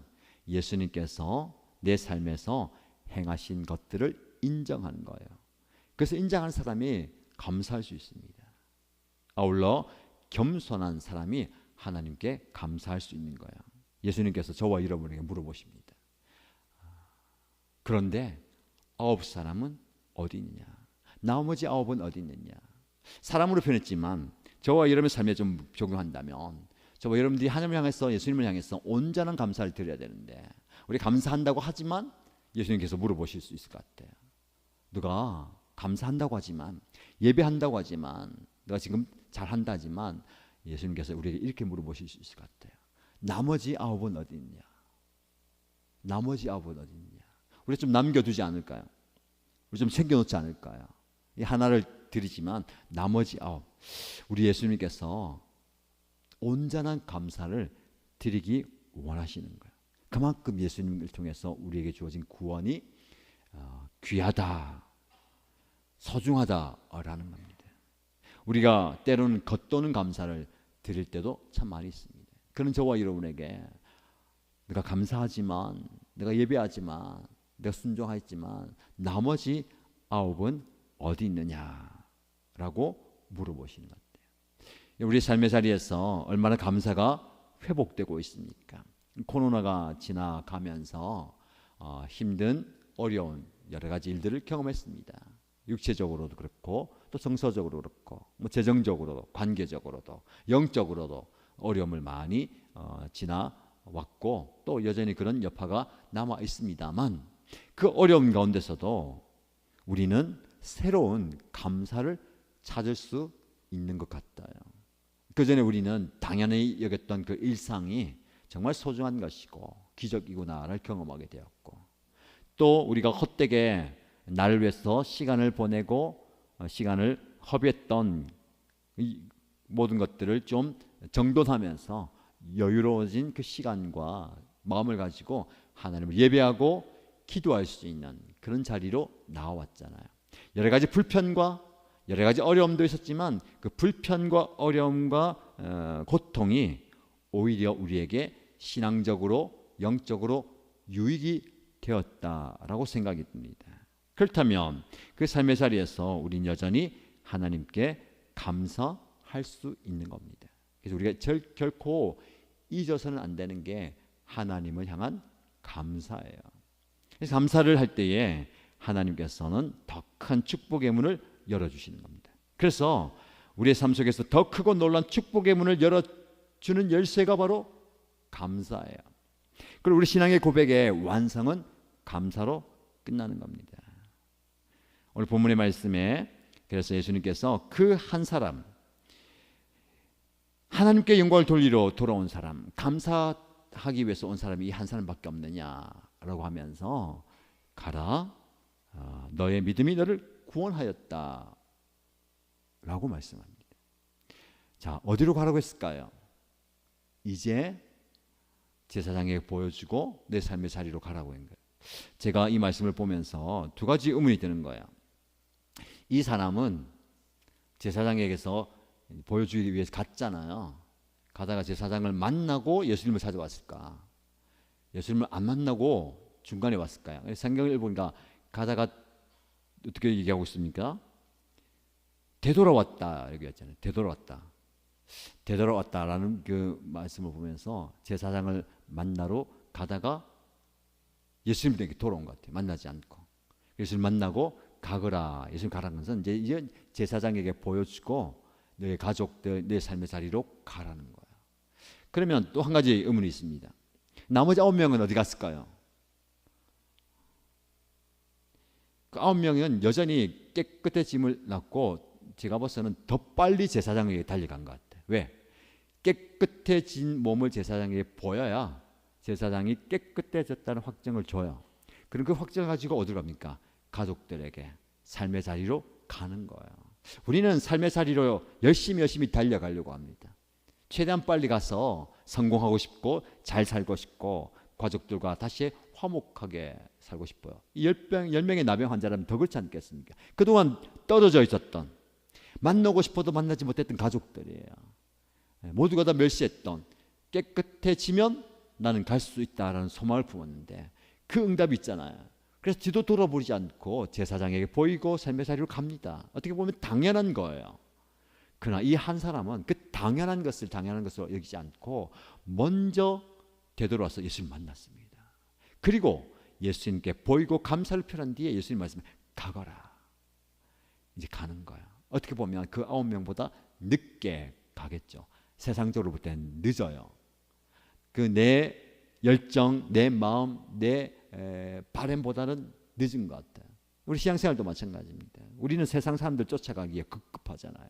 예수님께서 내 삶에서 행하신 것들을 인정하는 거예요. 그래서 인정하는 사람이 감사할 수 있습니다. 아울러 겸손한 사람이 하나님께 감사할 수 있는 거예요. 예수님께서 저와 여러분에게 물어보십니다. 그런데 9사람은 어디 있느냐? 나머지 9은 어디 있느냐? 사람으로 표현했지만 저와 여러분의 삶에 좀 적용한다면 저와 여러분들이 하나님을 향해서 예수님을 향해서 온전한 감사를 드려야 되는데 우리 감사한다고 하지만 예수님께서 물어보실 수 있을 것 같아요. 누가 감사한다고 하지만 예배한다고 하지만 내가 지금 잘한다 하지만 예수님께서 우리에게 이렇게 물어보실 수 있을 것 같아요. 나머지 9은 어디 있냐? 나머지 9은 어디 있냐? 우리 좀 남겨두지 않을까요? 우리 좀 챙겨놓지 않을까요? 이 하나를 드리지만 나머지 9 우리 예수님께서 온전한 감사를 드리기 원하시는 거예요. 그만큼 예수님을 통해서 우리에게 주어진 구원이 귀하다, 소중하다라는 겁니다. 우리가 때로는 겉도는 감사를 드릴 때도 참 많이 있습니다. 그런 저와 여러분에게 내가 감사하지만 내가 예배하지만 내가 순종하였지만 나머지 9은 어디 있느냐라고 물어보시는 것 같아요. 우리 삶의 자리에서 얼마나 감사가 회복되고 있습니까? 코로나가 지나가면서 힘든 어려운 여러 가지 일들을 경험했습니다. 육체적으로도 그렇고 또 정서적으로 그렇고 뭐 재정적으로도 관계적으로도 영적으로도 어려움을 많이 지나왔고 또 여전히 그런 여파가 남아 있습니다만 그 어려움 가운데서도 우리는 새로운 감사를 찾을 수 있는 것 같아요. 그 전에 우리는 당연히 여겼던 그 일상이 정말 소중한 것이고 기적이구나를 경험하게 되었고 또 우리가 헛되게 나를 위해서 시간을 보내고 시간을 허비했던 이 모든 것들을 좀 정돈하면서 여유로워진 그 시간과 마음을 가지고 하나님을 예배하고 기도할 수 있는 그런 자리로 나와왔잖아요. 여러 가지 불편과 여러 가지 어려움도 있었지만 그 불편과 어려움과 고통이 오히려 우리에게 신앙적으로 영적으로 유익이 되었다라고 생각이 듭니다. 그렇다면 그 삶의 자리에서 우리는 여전히 하나님께 감사할 수 있는 겁니다. 그래서 우리가 결코 잊어서는 안 되는 게 하나님을 향한 감사예요. 그래서 감사를 할 때에 하나님께서는 더 큰 축복의 문을 열어주시는 겁니다. 그래서 우리의 삶 속에서 더 크고 놀라운 축복의 문을 열어주는 열쇠가 바로 감사예요. 그리고 우리 신앙의 고백의 완성은 감사로 끝나는 겁니다. 오늘 본문의 말씀에 그래서 예수님께서 그 한 사람 하나님께 영광을 돌리러 돌아온 사람 감사하기 위해서 온 사람이 이 한 사람밖에 없느냐라고 하면서 가라 너의 믿음이 너를 구원하였다 라고 말씀합니다. 자, 어디로 가라고 했을까요? 이제 제사장에게 보여주고 내 삶의 자리로 가라고 한 거예요. 제가 이 말씀을 보면서 두 가지 의문이 드는 거예요. 이 사람은 제사장에게서 보여주기 위해서 갔잖아요. 가다가 제사장을 만나고 예수님을 찾아왔을까? 예수님을 안 만나고 중간에 왔을까요? 성경을 보니까 가다가 어떻게 얘기하고 있습니까? 되돌아왔다 얘기했잖아요. 되돌아왔다라는 그 말씀을 보면서 제사장을 만나러 가다가 예수님에게 돌아온 것 같아요. 만나지 않고 예수님 만나고 가거라. 예수님 가라는 것은 이제 제사장에게 보여주고 너의 가족들 내 삶의 자리로 가라는 거예요. 그러면 또 한 가지 의문이 있습니다. 나머지 9명은 어디 갔을까요? 그 9명은 여전히 깨끗해짐을 낳고 제가 봐서는 더 빨리 제사장에게 달려간 것 같아요. 왜? 깨끗해진 몸을 제사장에게 보여야 제사장이 깨끗해졌다는 확증을 줘요. 그럼 그 확증을 가지고 어디로 갑니까? 가족들에게 삶의 자리로 가는 거예요. 우리는 삶의 자리로 열심히 달려가려고 합니다. 최대한 빨리 가서 성공하고 싶고 잘 살고 싶고 가족들과 다시 화목하게 살고 싶어요. 이 10명의 나병 환자라면 더 그렇지 않겠습니까? 그동안 떨어져 있었던 만나고 싶어도 만나지 못했던 가족들이에요. 모두가 다 멸시했던 깨끗해지면 나는 갈 수 있다라는 소망을 품었는데 그 응답이 있잖아요. 그래서 뒤도 돌아보지 않고 제사장에게 보이고 삶의 자리로 갑니다. 어떻게 보면 당연한 거예요. 그러나 이 한 사람은 그 당연한 것을 여기지 않고 먼저 되돌아와서 예수님 만났습니다. 그리고 예수님께 보이고 감사를 표한 뒤에 예수님 말씀에 가거라. 이제 가는 거예요. 어떻게 보면 그 9명보다 늦게 가겠죠. 세상적으로 볼 때는 늦어요. 그 내 열정, 내 마음, 내 바램보다는 늦은 것 같아요. 우리 신앙생활도 마찬가지입니다. 우리는 세상 사람들 쫓아가기에 급급하잖아요.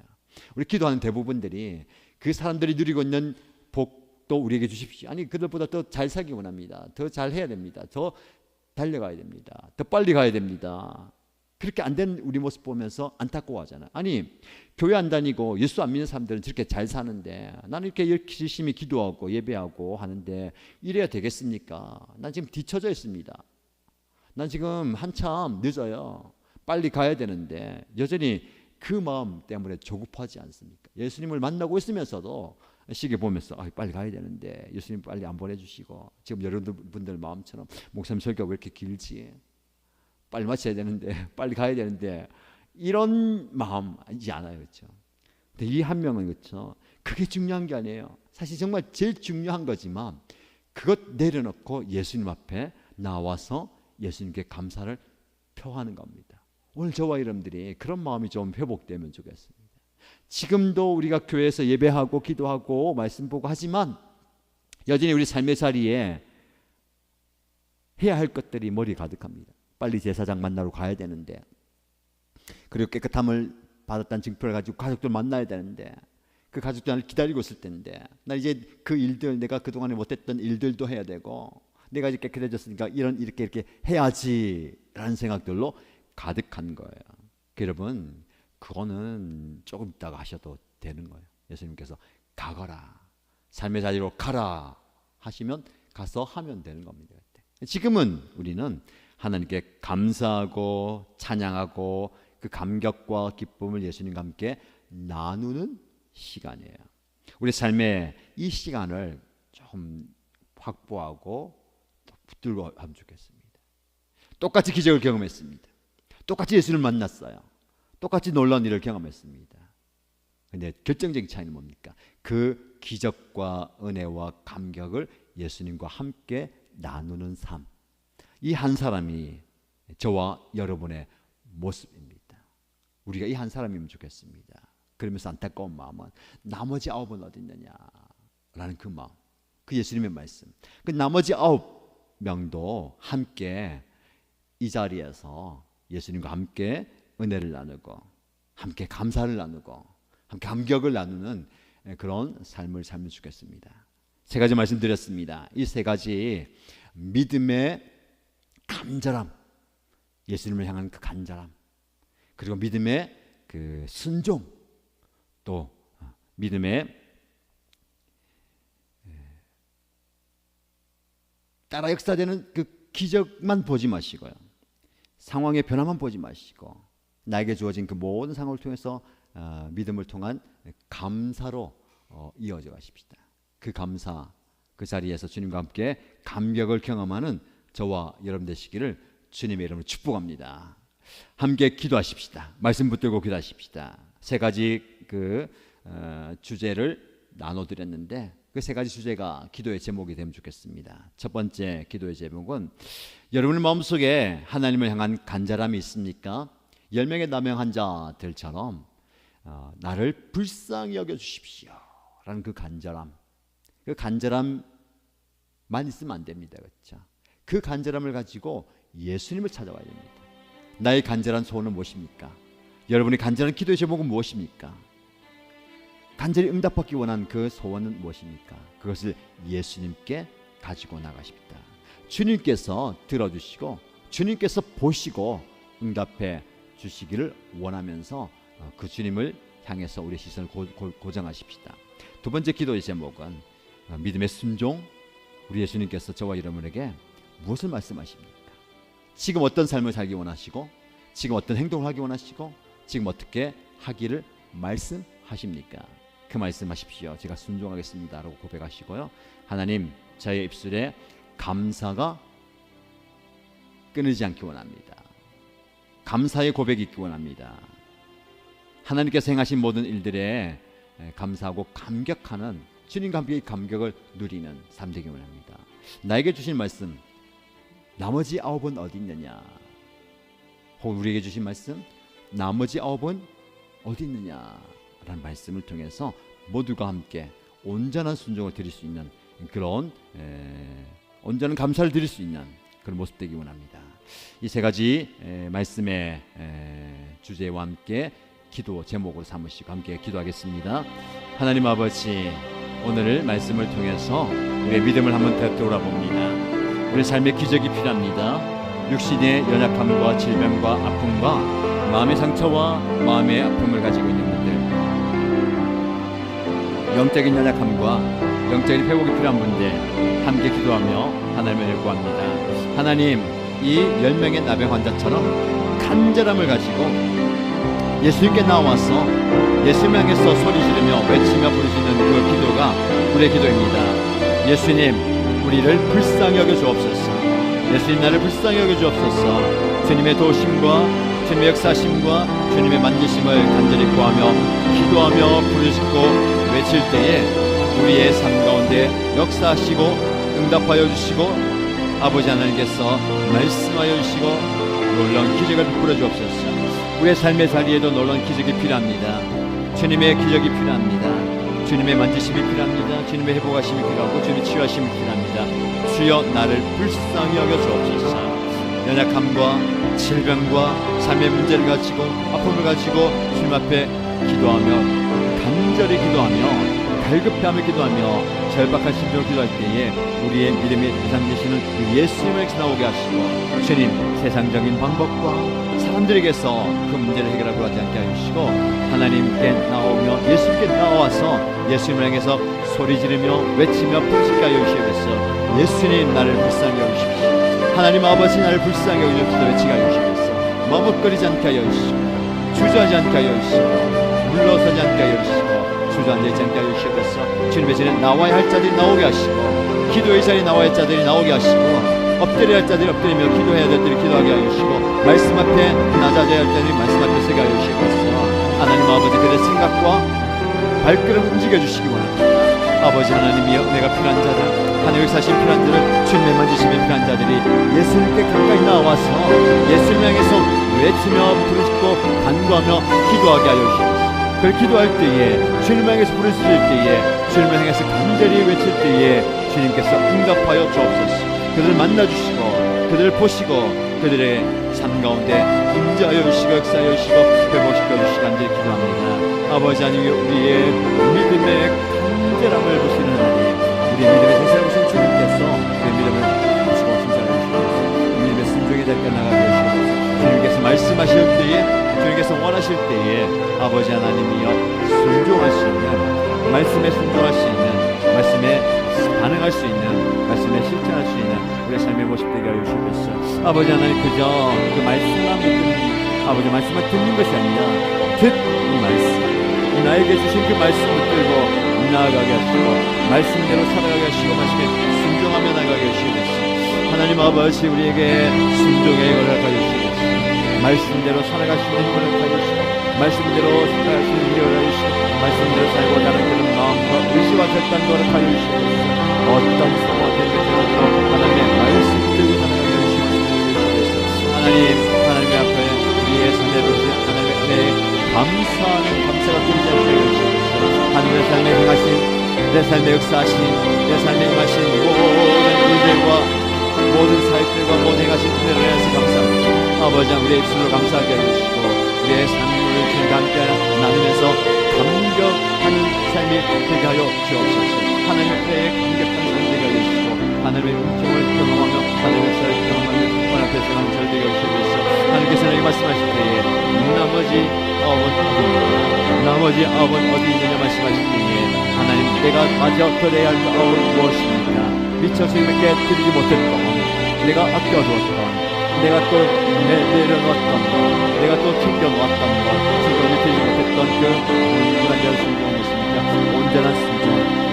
우리 기도하는 대부분들이 그 사람들이 누리고 있는 복도 우리에게 주십시오. 아니 그들보다 더 잘 살기 원합니다. 더 잘해야 됩니다. 더 달려가야 됩니다. 더 빨리 가야 됩니다. 그렇게 안 된 우리 모습 보면서 안타까워하잖아요. 아니 교회 안 다니고 예수 안 믿는 사람들은 저렇게 잘 사는데 나는 이렇게 열심히 기도하고 예배하고 하는데 이래야 되겠습니까? 난 지금 뒤처져 있습니다. 난 지금 한참 늦어요. 빨리 가야 되는데 여전히 그 마음 때문에 조급하지 않습니까? 예수님을 만나고 있으면서도 시계 보면서 빨리 가야 되는데 예수님 빨리 안 보내주시고 지금 여러분들 마음처럼 목사님 설교가 왜 이렇게 길지? 빨리 마쳐야 되는데, 빨리 가야 되는데, 이런 마음이지 않아요. 그렇죠? 근데 이 한 명은 그렇죠? 그게 중요한 게 아니에요. 사실 정말 제일 중요한 거지만 그것 내려놓고 예수님 앞에 나와서 예수님께 감사를 표하는 겁니다. 오늘 저와 여러분들이 그런 마음이 좀 회복되면 좋겠습니다. 지금도 우리가 교회에서 예배하고 기도하고 말씀 보고 하지만 여전히 우리 삶의 자리에 해야 할 것들이 머리 가득합니다. 빨리 제사장 만나러 가야 되는데, 그리고 깨끗함을 받았다는 증표를 가지고 가족들 만나야 되는데, 그 가족들 나를 기다리고 있을 텐데, 나 이제 그 일들, 내가 그동안에 못했던 일들도 해야 되고, 내가 이제 깨끗해졌으니까 이렇게 해야지라는 생각들로 가득한 거예요. 여러분, 그거는 조금 있다가 하셔도 되는 거예요. 예수님께서 가거라, 삶의 자리로 가라 하시면 가서 하면 되는 겁니다. 지금은 우리는 하나님께 감사하고 찬양하고 그 감격과 기쁨을 예수님과 함께 나누는 시간이에요. 우리 삶의 이 시간을 좀 확보하고 붙들고 하면 좋겠습니다. 똑같이 기적을 경험했습니다. 똑같이 예수를 만났어요. 똑같이 놀라운 일을 경험했습니다. 그런데 결정적인 차이는 뭡니까? 그 기적과 은혜와 감격을 예수님과 함께 나누는 삶. 이 한 사람이 저와 여러분의 모습입니다. 우리가 이 한 사람이면 좋겠습니다. 그러면서 안타까운 마음은 나머지 9은 어디 있느냐라는 그 마음, 그 예수님의 말씀. 그 나머지 9명도 함께 이 자리에서 예수님과 함께 은혜를 나누고 함께 감사를 나누고 함께 감격을 나누는 그런 삶을 살면 좋겠습니다. 세 가지 말씀드렸습니다. 이 세 가지 믿음의 간절함, 예수님을 향한 그 간절함, 그리고 믿음의 그 순종, 또 믿음의 따라 역사되는 그 기적만 보지 마시고요, 상황의 변화만 보지 마시고 나에게 주어진 그 모든 상황을 통해서 믿음을 통한 감사로 이어져 가십시다. 그 감사, 그 자리에서 주님과 함께 감격을 경험하는 저와 여러분 되시기를 주님의 이름으로 축복합니다. 함께 기도하십시다. 말씀 붙들고 기도하십시다. 세 가지 그 주제를 나눠드렸는데 그 세 가지 주제가 기도의 제목이 되면 좋겠습니다. 첫 번째 기도의 제목은 여러분의 마음속에 하나님을 향한 간절함이 있습니까? 10명의 남용 환자들처럼 나를 불쌍히 여겨주십시오 라는 그 간절함, 그 간절함만 있으면 안 됩니다. 그렇죠? 그 간절함을 가지고 예수님을 찾아와야 됩니다. 나의 간절한 소원은 무엇입니까? 여러분의 간절한 기도의 제목은 무엇입니까? 간절히 응답받기 원하는 그 소원은 무엇입니까? 그것을 예수님께 가지고 나가십니다. 주님께서 들어주시고 주님께서 보시고 응답해 주시기를 원하면서 그 주님을 향해서 우리 시선을 고정하십시다. 두 번째 기도의 제목은 믿음의 순종. 우리 예수님께서 저와 여러분에게 무엇을 말씀하십니까? 지금 어떤 삶을 살기 원하시고, 지금 어떤 행동을 하기 원하시고, 지금 어떻게 하기를 말씀하십니까? 그 말씀하십시오. 제가 순종하겠습니다 라고 고백하시고요, 하나님, 저의 입술에 감사가 끊이지 않기 원합니다. 감사의 고백이 있기 원합니다. 하나님께서 행하신 모든 일들에 감사하고 감격하는, 주님과 함께 감격을 누리는 삶 되기 원합니다. 나에게 주신 말씀, 나머지 9은 어디 있느냐? 혹은 우리에게 주신 말씀, 나머지 9은 어디 있느냐? 라는 말씀을 통해서 모두가 함께 온전한 순종을 드릴 수 있는 그런 온전한 감사를 드릴 수 있는 그런 모습 되기 원합니다. 이 세 가지 말씀의 주제와 함께 기도 제목으로 삼으시고 함께 기도하겠습니다. 하나님 아버지, 오늘 말씀을 통해서 우리의 믿음을 한번 되돌아봅니다. 우리 삶의 기적이 필요합니다. 육신의 연약함과 질병과 아픔과 마음의 상처와 마음의 아픔을 가지고 있는 분들, 영적인 연약함과 영적인 회복이 필요한 분들 함께 기도하며 하나님을 구합니다. 하나님, 이 10명의 나병 환자처럼 간절함을 가지고 예수님께 나와서 예수님을 향해서 소리 지르며 외치며 부르시는 그 기도가 우리의 기도입니다. 예수님, 우리를 불쌍히 여겨 주옵소서. 예수님, 나를 불쌍히 여겨 주옵소서. 주님의 도우심과 주님의 역사심과 주님의 만지심을 간절히 구하며 기도하며 부르짖고 외칠 때에 우리의 삶 가운데 역사하시고 응답하여 주시고 아버지 하나님께서 말씀하여 주시고 놀라운 기적을 베풀어 주옵소서. 우리의 삶의 자리에도 놀라운 기적이 필요합니다. 주님의 기적이 필요합니다. 주님의 만지심이 필요합니다. 주님의 회복하심이 필요하고 주님의 치유하심이 필요합니다. 주여 나를 불쌍히 여겨 주옵소서. 연약함과 질병과 삶의 문제를 가지고 아픔을 가지고 주님 앞에 기도하며 간절히 기도하며 갈급해하며 기도하며 절박한 심정으로 기도할 때에 우리의 믿음의 대상 되시는 예수님에게서 나오게 하시고 주님 세상적인 방법과 사람들에게서 그 문제를 해결하고 하지 않게 하시고 하나님께 나오며 예수님께 나와서 예수님을 향해서 소리 지르며 외치며 부르짖게 하여 주시옵소서. 예수님 나를 불쌍히 여기십시오. 하나님 아버지 나를 불쌍히 여기옵소서. 외치게 하여 주시옵소서. 머뭇거리지 않게 하여 주시고 주저하지 않게 하여 주시고 물러서지 않게 하여 주시고 주저앉아있지 않게 하여 주시옵소서. 주님의 전에 나와야 할 자들이 나오게 하시고 기도의 자리에 나와야 할 자들이 나오게 하시고 엎드려야 할 자들이 엎드리며 기도해야 할 자들이 기도하게 하여 주시고 말씀 앞에 낮아져야 할 자들이 말씀 앞에 서게 하여 주시옵소서. 하나님 아버지 그들의 생각과 발걸음 움직여 주시기 원합니다. 아버지 하나님이여 은혜가 필요한 자들 하나님의 역사심 필요한 자들 주님의 만지심이 필요한 자들이 예수님께 가까이 나와서 예수님 향해서 외치며 부르짖고 간구하며 기도하게 하여 주시옵소서. 그걸 기도할 때에 주님을 향해서 부르짖을 때에 주님을 향해서 간절히 외칠 때에 주님께서 응답하여 주옵소서. 그들을 만나주시고 그들을 보시고 그들의 삶 가운데 임재하여 주시고 역사하여 주시고 회복시켜 주시고 간절히 기도합니다. 아버지 하나님 우리의 믿음의 간절함을 보시는 하나님 우리의 믿음의 대상을 보신 주님께서 우리의 믿음을 보시고 신사를 주시옵소서. 믿음의 순종의 자리에 나가게 하시옵소서. 주님께서 말씀하실 때에 주님께서 원하실 때에 아버지 하나님이여 순종할 수 있는 말씀에 순종할 수 있는 말씀에 반응할 수 있는 말씀에 실천할 수 있는 우리의 삶의 모습 되게 하여 주시옵소서. 아버지 하나님 그저 그 말씀만 듣는 아버지 말씀만 듣는 것이 아니라 듣는 말씀 나에게 주신 그 말씀 붙들고 나아가게 하시고 말씀대로 살아가게 하시고 말씀에 순종하며 나아가게 하시옵소서. 하나님 아버지 우리에게 순종의 영을 허락하여 주시옵소서. 말씀대로 살아가시는 힘을 허락하여 주시고 말씀대로 살아가시는 힘을 허락하여 주시고 말씀대로 살고 가는 그런 마음과 의지와 결단을 허락하여 주시옵소서. 어떤 상황이 되더라도 하나님의 말씀 들고 살아가게 하시옵소서. 하나님 앞에 우리의 삶의 모습 하나님의 은혜에 감사하는 감사가 끊이지 않게 해주시옵소서. 하나님의 삶에 행하신 내 삶의 역사하신 내 삶에 행하신 모든 일들과 모든 사역들과 모든 행하신 은혜를 위해서 감사합니다. 아버지 우리의 입술로 감사하게 해주시고 우리의 삶을 주님과 함께 나누면서 감격하는 삶이 되게 하여 주옵소서. 하나님의 은혜에 감격하는 삶이 되게 하여 주시고 하나님의 은총을 경험하며 하나님의 역사를 경험하며 하나님 앞에서 감사를 되게 하여 주옵소서. 하나님께서 내게 말씀하실 때에 나머지 아홉은 어디 있느냐 말씀하실 때에 하나님 내가 마저 드려야 할 아홉은 무엇입니까? 미처 주님께 드리지 못했던 내가 아껴두었던 내가 또 내려놓았던 것 내가 또 챙겨놓았던 것 지금 드리지 못했던 그 불완전한 순종은 무엇입니까? 온전한 순종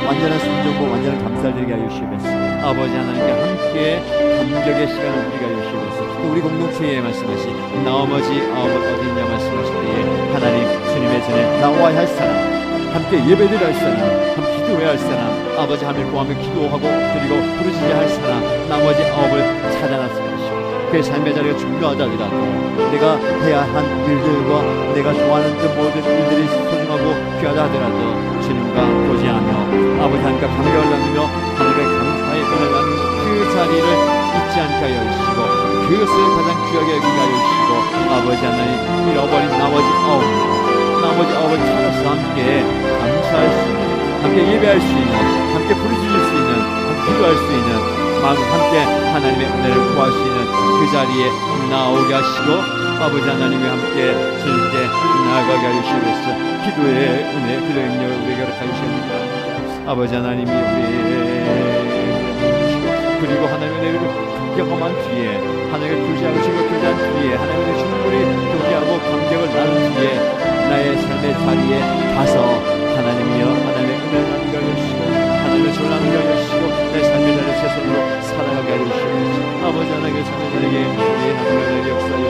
완전한 순종과 완전한 감사를 드리게 하여 주시옵소서. 아버지 하나님께 함께 감격의 시간을 드리게 하여 주시옵소서. 또 우리 공동체에 말씀하신 나머지 아홉은 어디 있냐 말씀하실 때에 하나님 주님의 전에 나와야 할 사람 함께 예배드려야 할 사람 함께 기도해야 할 사람 아버지 하나님 구하며 기도하고 드리고 부르짖어야 할 사람 나머지 아홉을 찾아놨으면 하시오. 그의 삶의 자리가 중요하다더라도 내가 해야 한 일들과 내가 좋아하는 그 모든 일들이 소중하고 귀하다 하더라도 주님과 교제하며 아버지 하나님과 감격을 나누며 하나님의 감사의 은혜를 나누는 그 자리를 잊지 않게 하여 주시고 그것을 가장 귀하게 여기게 하여 주시고 아버지 하나님 잃어버린 나머지 아홉을 찾아서 함께 감사할 수 있는 함께 예배할 수 있는 함께 부르짖을 수 있는 함께 기도할 수 있는 마음 함께 하나님의 은혜를 구하시는 그 자리에 나오게 하시고 아버지 하나님과 함께 주님께 나아가게 하여 주시옵소서. 기도의 은혜 기도의 능력을 우리에게 허락하여 주시옵소서. 아버지 하나님이 그리고 하나님의 은혜를 경험한 뒤에 하나님의 교제하고 주고 교제한 뒤에 하나님의 충분히 교제하고 감격을 나눈 뒤에 나의 삶의 자리에 가서 하나님이여 하나님의 은혜를 나누게 하여 주시고 하나님의 전을 나누게 하여 주시고 내 삶의 자리를 새 손으로 살아가게 하여 주시옵소서. 아버지 하나님의 삶의 자리에 내 하나님의 역사하여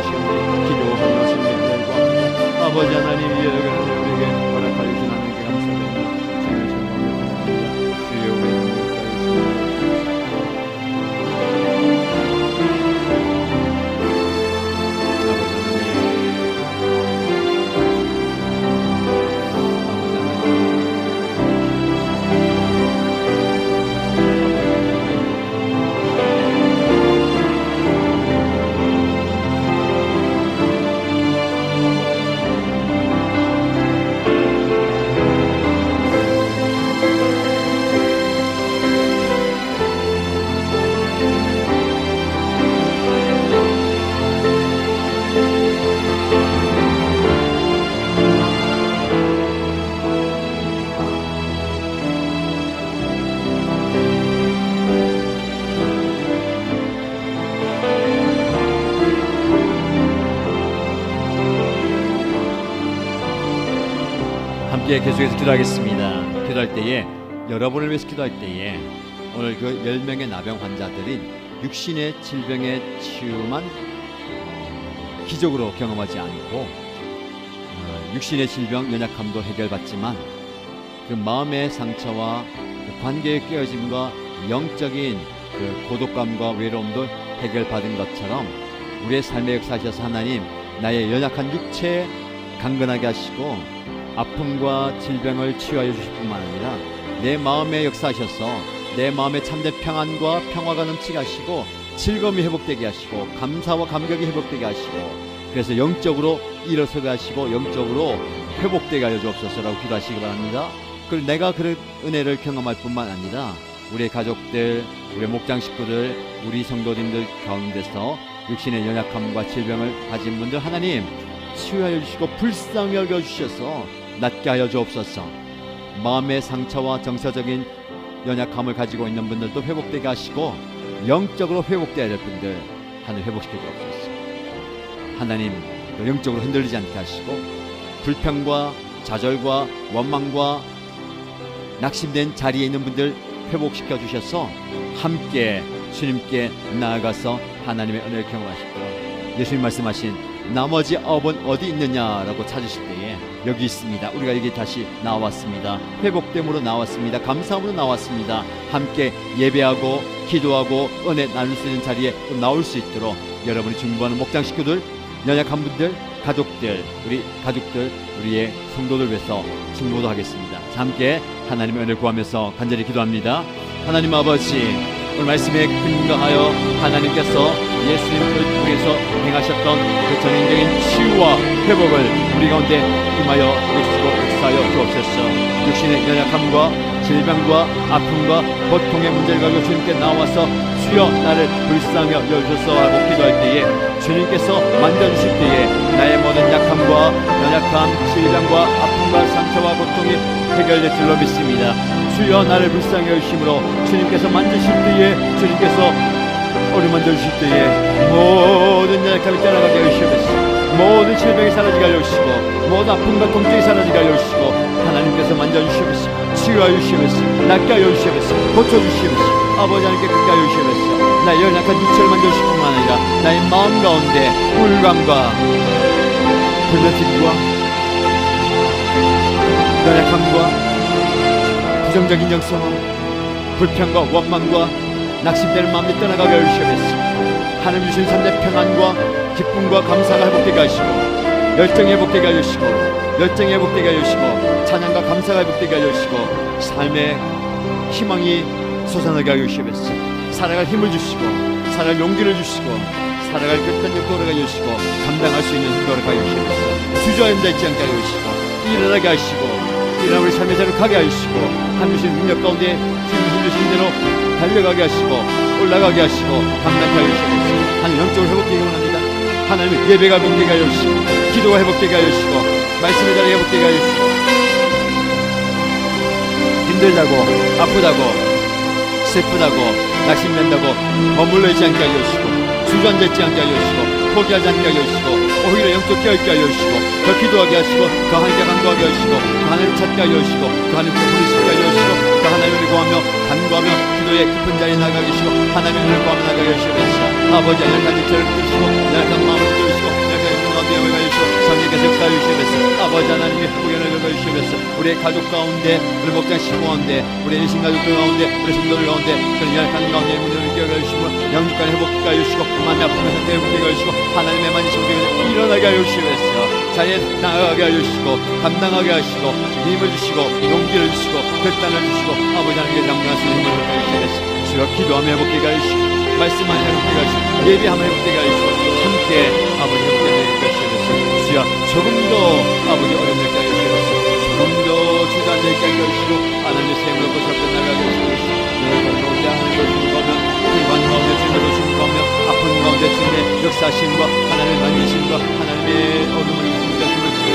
함께 계속해서 기도하겠습니다. 기도할 때에 여러분을 위해서 기도할 때에 오늘 그 10명의 나병 환자들이 육신의 질병의 치유만 기적으로 경험하지 않고 육신의 질병 연약함도 해결받지만 그 마음의 상처와 그 관계의 깨어짐과 영적인 그 고독감과 외로움도 해결받은 것처럼 우리의 삶의 역사하셔서 하나님 나의 연약한 육체 강건하게 하시고 아픔과 질병을 치유하여 주실 뿐만 아니라 내 마음에 역사하셔서 내 마음에 참된 평안과 평화가 넘치게 하시고 즐거움이 회복되게 하시고 감사와 감격이 회복되게 하시고 그래서 영적으로 일어서게 하시고 영적으로 회복되게 하여 주옵소서라고 기도하시기 바랍니다. 그리고 내가 그런 은혜를 경험할 뿐만 아니라 우리의 가족들, 우리의 목장 식구들, 우리 성도님들 가운데서 육신의 연약함과 질병을 가진 분들 하나님 치유하여 주시고 불쌍히 여겨주셔서 낫게 하여 주옵소서. 마음의 상처와 정서적인 연약함을 가지고 있는 분들도 회복되게 하시고 영적으로 회복되어야 될 분들 하나님 회복시켜 주옵소서. 하나님 영적으로 흔들리지 않게 하시고 불평과 좌절과 원망과 낙심된 자리에 있는 분들 회복시켜 주셔서 함께 주님께 나아가서 하나님의 은혜를 경험하시도록 예수님 말씀하신 나머지 9은 어디 있느냐라고 찾으실 때에 여기 있습니다. 우리가 여기 다시 나왔습니다. 회복됨으로 나왔습니다. 감사함으로 나왔습니다. 함께 예배하고 기도하고 은혜 나눌 수 있는 자리에 또 나올 수 있도록 여러분이 중보하는 목장 식구들, 연약한 분들, 가족들, 우리 가족들, 우리의 성도들 위해서 중보도 하겠습니다. 자, 함께 하나님의 은혜를 구하면서 간절히 기도합니다. 하나님 아버지, 오늘 말씀에 근거하여 하나님께서 예수님을 통해서 행하셨던 그 전인적인 치유와 회복을 우리 가운데 임하여 주시고 역사하여 주옵소서. 육신의 연약함과 질병과 아픔과 고통의 문제를 가지고 주님께 나와서 주여 나를 불쌍히 여주소서 하고 기도할 때에 주님께서 만져주실 때에 나의 모든 약함과 연약함, 질병과 아픔과 상처와 고통이 해결될 줄로 믿습니다. 주여 나를 불쌍히 여주심으로 주님께서 만지실 때에 주님께서 우리 만져주실 때에 모든 연약함이 떠나가게 하시옵소서. 모든 질병이 사라지게 하여 주시고 모든 아픔과 통증이 사라지게 하여 주시고 하나님께서 만져주시옵소서. 치유하여 주시옵소서. 낫게 하여 주시옵소서. 고쳐주시옵소서. 아버지 하나님께 그렇게 하여 주시옵소서. 나의 연약한 육체를 만져주실 뿐만 아니라 나의 마음 가운데 우울감과 불면증과 연약함과 부정적인 정서, 불평과 원망과 낙심되는 마음이 떠나가게 하여 주시옵소서. 하나님 주신 삶의 평안과 기쁨과 감사가 회복되게 하시고 열정이 회복되게 하여 주시고 열정이 회복되게 하여 주시고 찬양과 감사가 회복되게 하여 주시고 삶의 희망이 솟아나게 하여 주시옵소서. 살아갈 힘을 주시고 살아갈 용기를 주시고 살아갈 끝까지 돌아가여 주시고 감당할 수 있는 힘을 하여 주시옵소서. 주저앉아 있지 않게 하여 주시고 일어나게 하시고 일어나 우리 삶의 자리로 가게 하시고 하나님 주신 능력 가운데 주님 주신 대로 달려가게 하시고 올라가게 하시고 감당하게 하여 주시옵소서. 하나님 영적으로 회복되게 원합니다. 하나님 예배가 회복되게 하여 주시고 기도가 회복되게 하여 주시고 말씀의 자리가 회복되게 하여 주시고 힘들다고 아프다고 슬프다고 낙심된다고 머물러 있지 않게 하여 주시고 주저앉아 있지 않게 하여 주시고 포기하지 않게 하여 주시고 오히려 영적 깨어있게 하여 주시고 더 기도하게 하시고 더 하나님께 간구하게 하시고 더 하나님을 찾게 하여 주시고 더 하나님께 부르시게 하여 주시고 더 하나님을 구하며 간구하며 기도의 깊은 자리에 나가게 하시고 하나님을 구하며 나가게 하시옵소서. 아버지 연약한 육체를 붙드시고 연약한 마음을 붙드시고 연약한 영혼 가운데 영을 주시고 성령께서 역사하여 주시옵소서. 아버지 하나님의 회복의 은혜를 주시옵소서. 우리의 가족 가운데 우리 목장 식구 가운데 우리 일신 가족들 가운데 우리 성도들 가운데 그런 연약한 가운데 문제를 깨어가 주시고 영육간 회복하게 하여 주시고 마음의 아픔의 상태 회복하게 하여 주시고 하나님의 만지심을 일어나게 하여 주시옵소서. 자리에 나아가게 하여 주시고 감당하게 하시고 힘을 주시고 용기를 주시고 결단을 주시고 아버지 하나님께 감당할 수 있는 힘을 회복하게 주시옵소서. 주여 기도하며 회복되게 하여 주시고 말씀하며 회복되게 하여 주시고 예배하며 회복되게 하여 주시고 함께 아버지 회복되게 하여 주시옵소서. 주여 조금 더 아버지 어려움을 하여 주시옵소서. 조금 더 주저앉아 있게 하여 주시고 하나님의 세움을 얻고 잡고 나가게 하여 주시옵소서. 너희들 가운데 하나님을 중보하며 불만 가운데 주님을 중보하며 아픈 가운데 주님의 역사심과 하나님의 만지심과 하나님의 어둠을 주님을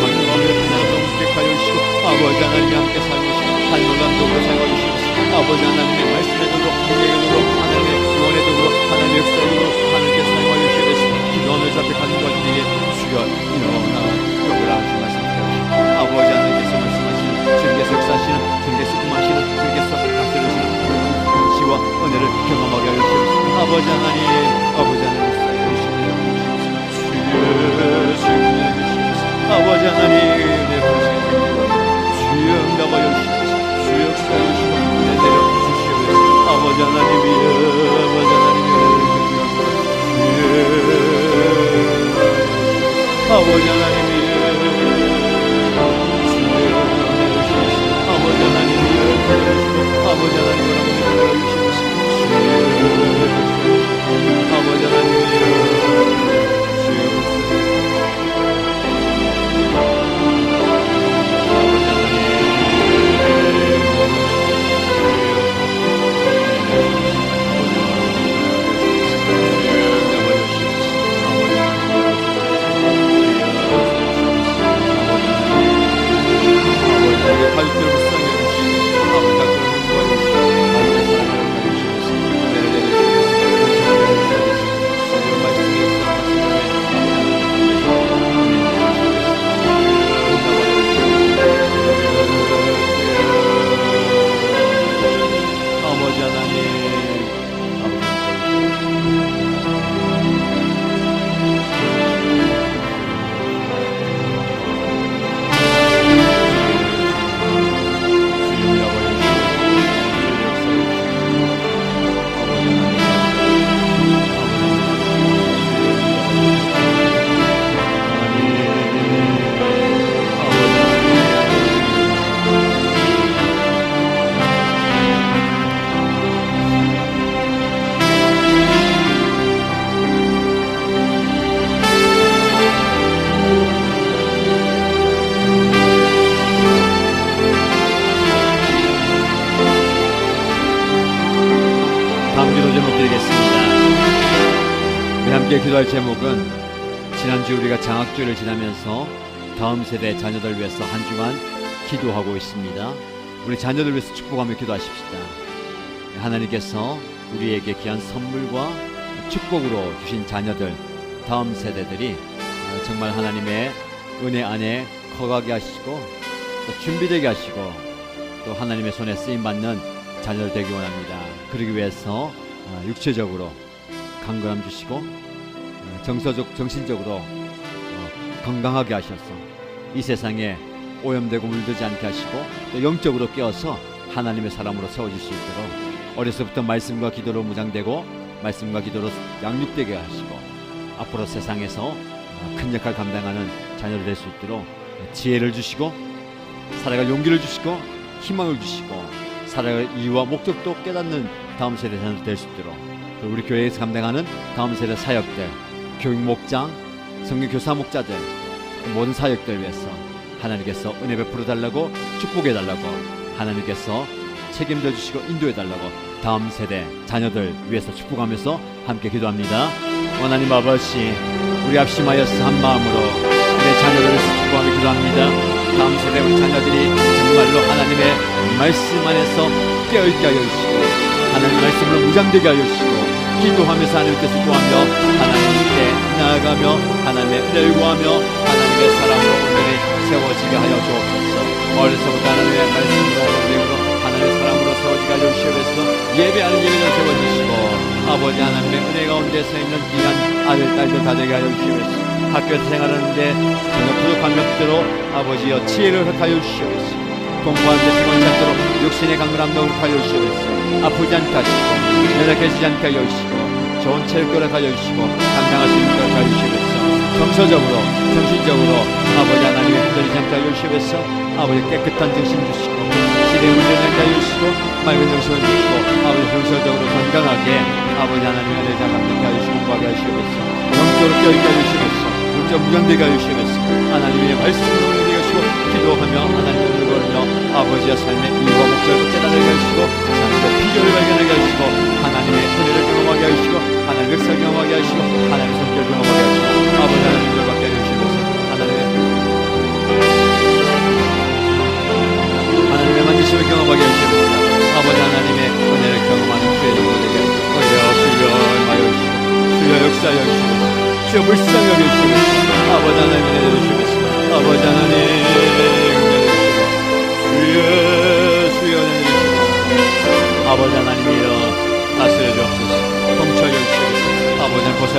관광하며 하나님을 선택하여 주시고 아버지 하나님이 함께 살고시고 삶을 감독으로 사용하여 주시옵소서. 아버지 하나님의 말씀의 도로 공예의 도로 하나님의 구원의 도로 하나님의 역사의 도로 하나님께 사용하여 주시옵소서. 기도하면서 앞에 가는 것 때에 주여 일어나 여보라 하시 말씀하시옵소서. 아버지 하나님께서 말씀하시는 계속 역사하시는 주님께 수금하시는 주님께서 다스리시는 시와 은혜를 경험하게 하여 주시옵소서. 아버지 하나님 아버지 하나님 은혜 보시게 주여 응답하여 주시옵소서. 주여 역사하여 주시고 은혜 내려 주시옵소서. 아버지 하나님이여 아버지 하나님이여 아버지 하나님이여 아버지 하나님이여 아버지 하나님이여 아버지 하나님이여 가족들을 불쌍히 여기시고 아버지 가족들을 도와주시고 아버지의 사랑을 가주시옵소서. 은혜를 내려주시옵소서. 주의 말씀에 아버지 하나님 함께 기도할 제목은 지난주 우리가 장학주를 지나면서 다음 세대 자녀들 위해서 한 주간 기도하고 있습니다. 우리 자녀들 위해서 축복하며 기도하십시다. 하나님께서 우리에게 귀한 선물과 축복으로 주신 자녀들, 다음 세대들이 정말 하나님의 은혜 안에 커가게 하시고 또 준비되게 하시고 또 하나님의 손에 쓰임받는 자녀들 되기 원합니다. 그러기 위해서 육체적으로 강건함 주시고 정서적, 정신적으로 건강하게 하셔서 이 세상에 오염되고 물들지 않게 하시고 또 영적으로 깨어서 하나님의 사람으로 세워질 수 있도록 어려서부터 말씀과 기도로 무장되고 말씀과 기도로 양육되게 하시고 앞으로 세상에서 큰 역할 감당하는 자녀를 될 수 있도록 지혜를 주시고 살아갈 용기를 주시고 희망을 주시고 살아갈 이유와 목적도 깨닫는 다음 세대 자녀들 될 수 있도록 우리 교회에서 감당하는 다음 세대 사역들, 교육 목장, 성경 교사 목자들, 모든 사역들 위해서 하나님께서 은혜 베풀어 달라고 축복해 달라고 하나님께서 책임져 주시고 인도해 달라고 다음 세대 자녀들 위해서 축복하면서 함께 기도합니다. 하나님 아버지, 우리 합심하여서 한 마음으로 우리 자녀들 위해서 축복하며 기도합니다. 다음 세대 우리 자녀들이 정말로 하나님의 말씀 안에서 깨어있게 하여 주시고 하나님의 말씀으로 무장되게 하여 주시고 기도하면서 하나님께서 구하며 하나님께 나아가며 하나님의 은혜를 구하며 하나님의 사랑으로 온전히 세워지게 하여 주옵소서. 어려서부터 하나님의 말씀으로 은혜로 하나님의 사랑으로 세워지게 하여 주시옵소서. 예배하는 예배를 세워주시고 아버지 하나님의 은혜 가운데 서 있는 귀한 아들, 딸들 다 되게 하여 주시옵소서. 학교에서 생활하는데 전혀 부족한 것대로 아버지여 지혜를 허락하여 주시옵소서. 공부하는데 피곤치 않도록 육신의 강건함도 허락하여 주시옵소서. 아프지 않게 하시고 연약해지지 않게 하여 주시고 좋은 체력을 하여 주시고 감당할 수 있는 걸 하여 주시옵소서. 정서적으로 정신적으로 아버지 하나님의 흔들리지 않게 하여 주시옵소서. 아버지 깨끗한 정신 주시고 시대의 문제를 않게 하여 주시고 맑은 정신을 주시고 아버지 정서적으로 건강하게 아버지 하나님의 은혜를 감당하게 하여 주시고 공부하게 하여 주시옵소서. 영적으로 깨어있게 하여 주시옵소서. 영적 무장되게 하여 주시옵소서. 하나님의 말씀으로 은혜되게 하시고 기도하며 하나님의 은혜를 걸며 아버지의 삶의 이유와 목적을 깨달게 하시고 하나님의 필요를 발견하게 하시고 하나님의 은혜를 경험하게 하시고 하나님의 역사를 경험하게 하시고 하나님의 성격을 경험하게 하시고 아버지 하나님을 받게 하여 주시옵소서. 하나님의 만지심을 경험하게 하시옵소서. 아버지 하나님의 은혜를 경험하는 주의 종들에게 주여 임하여 주시고 주여 역사하여 주시옵소서. 주여 불쌍히 여겨 주시옵소서. 아버지 하나님 은혜 주시옵소서. 아버지 하나님 주여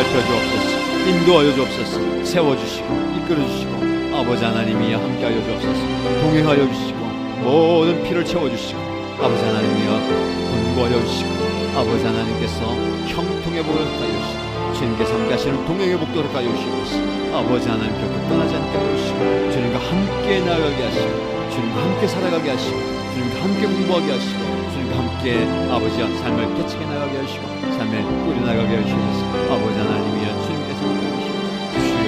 보살펴 주옵소서. 인도하여 주옵소서. 세워주시고 이끌어주시고 아버지 하나님이여 함께하여 주옵소서. 동행하여 주시고 모든 피를 채워주시고 아버지 하나님이여 권고하여 주시고 아버지 하나님께서 형통의 복을 가여 주시고 주님께서 함께 하시는 동행의 복도 가여 주시옵소서. 아버지 하나님 결코 떠나지 않게 하여 주시고 주님과 함께 나아가게 하시고 주님과 함께 살아가게 하시고 주님과 함께 공부하게 하시고 주님과 함께 아버지와 삶을 깨치게 나가게 하시고 삶에 꾸려 나가게 하시옵소서. 아버지 하나님이여 주님께서 함께 하시고 주여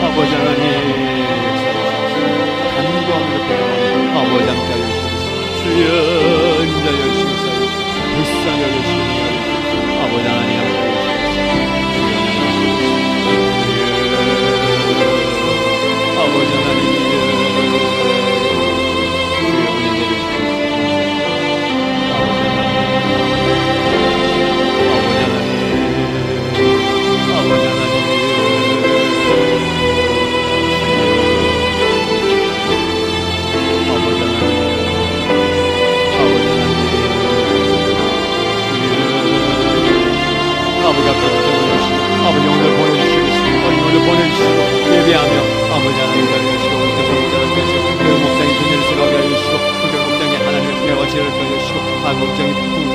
아버지 하나님 간구함으로 배워 아버지 함께 하여 주시옵소서. 주여 인자여 주시옵소서. 불쌍히 여겨 주시옵소서. 아버지 하나님 함께 하여 주시옵소서. 아버지 하나님 아버지 오늘 보내주시겠습니다. 오늘 보내주시고 예배하며 아버지 하나님 가르치시고 오늘께서 목장을 펴시고 그 목장이 분야를 생각하게 해주시고 그 목장에 하나님의 평화와 지혜를 펴주시고 목장이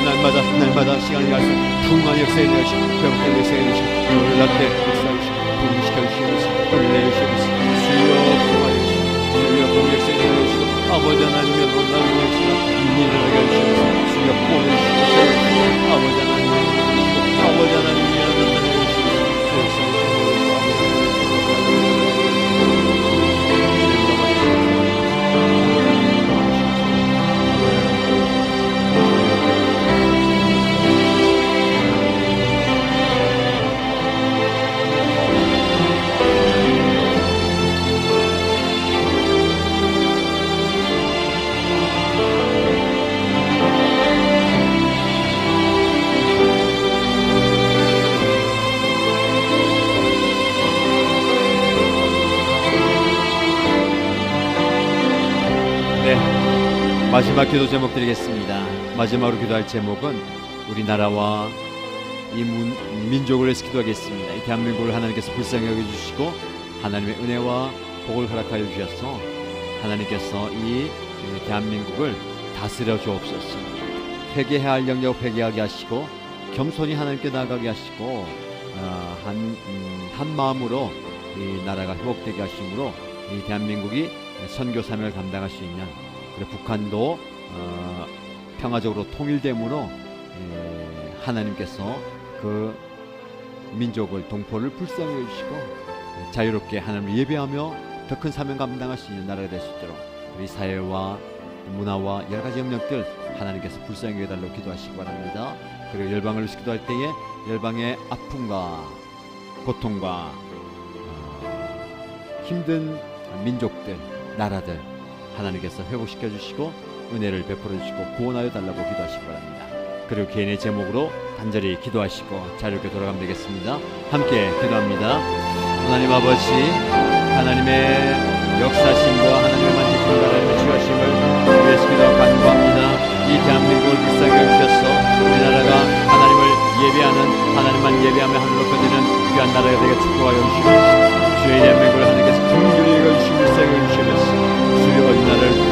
날마다 시간이 갈수록 풍만히 역사해 주시고 그 목장이 역사해 주시고 놀랍게 역사해 주시고 부흥시켜 주시옵소서. 은혜 주시옵소서. 주여 풍화해 주시고 주여 부흥 역사해 주시고 아버지 하나님의 놀라운 역사가 일어나게 해주시옵소서. 주여 보내주시옵소서. 아버지 하나님 아버지 하나님의 마지막 기도 제목 드리겠습니다. 마지막으로 기도할 제목은 우리나라와 이 민족을 위해서 기도하겠습니다. 이 대한민국을 하나님께서 불쌍히 여겨주시고 하나님의 은혜와 복을 허락하여 주셔서 하나님께서 이 대한민국을 다스려 주옵소서. 회개해야 할 영역 회개하게 하시고 겸손히 하나님께 나아가게 하시고 한 마음으로 이 나라가 회복되게 하심으로 이 대한민국이 선교 사명을 감당할 수 있는, 그리고 북한도 평화적으로 통일됨으로 하나님께서 그 민족을 동포를 불쌍히 여주시고 자유롭게 하나님을 예배하며 더 큰 사명 감당할 수 있는 나라가 될 수 있도록 우리 사회와 문화와 여러 가지 영역들 하나님께서 불쌍히 여겨달라고 기도하시기 바랍니다. 그리고 열방을 위해서 기도할 때에 열방의 아픔과 고통과 힘든 민족들, 나라들 하나님께서 회복시켜 주시고 은혜를 베풀어 주시고 구원하여 달라고 기도하시기 바랍니다. 그리고 개인의 제목으로 간절히 기도하시고 자유롭게 돌아가면 되겠습니다. 함께 기도합니다. 하나님 아버지, 하나님의 역사심과 하나님의 만지심과 하나님의 주하심을 위해서 기도하고 간구합니다. 이 대한민국을 불쌍히 여기셔서 우리나라가 하나님을 예배하는, 하나님만 예배하며 하늘로 꺼지는 귀한 나라가 되게 축복하여 주시옵소서. 주의 대한민국을 하나님께서 긍휼히 여겨주시고 불쌍히 여겨주시옵소서. 주의 어린 나라를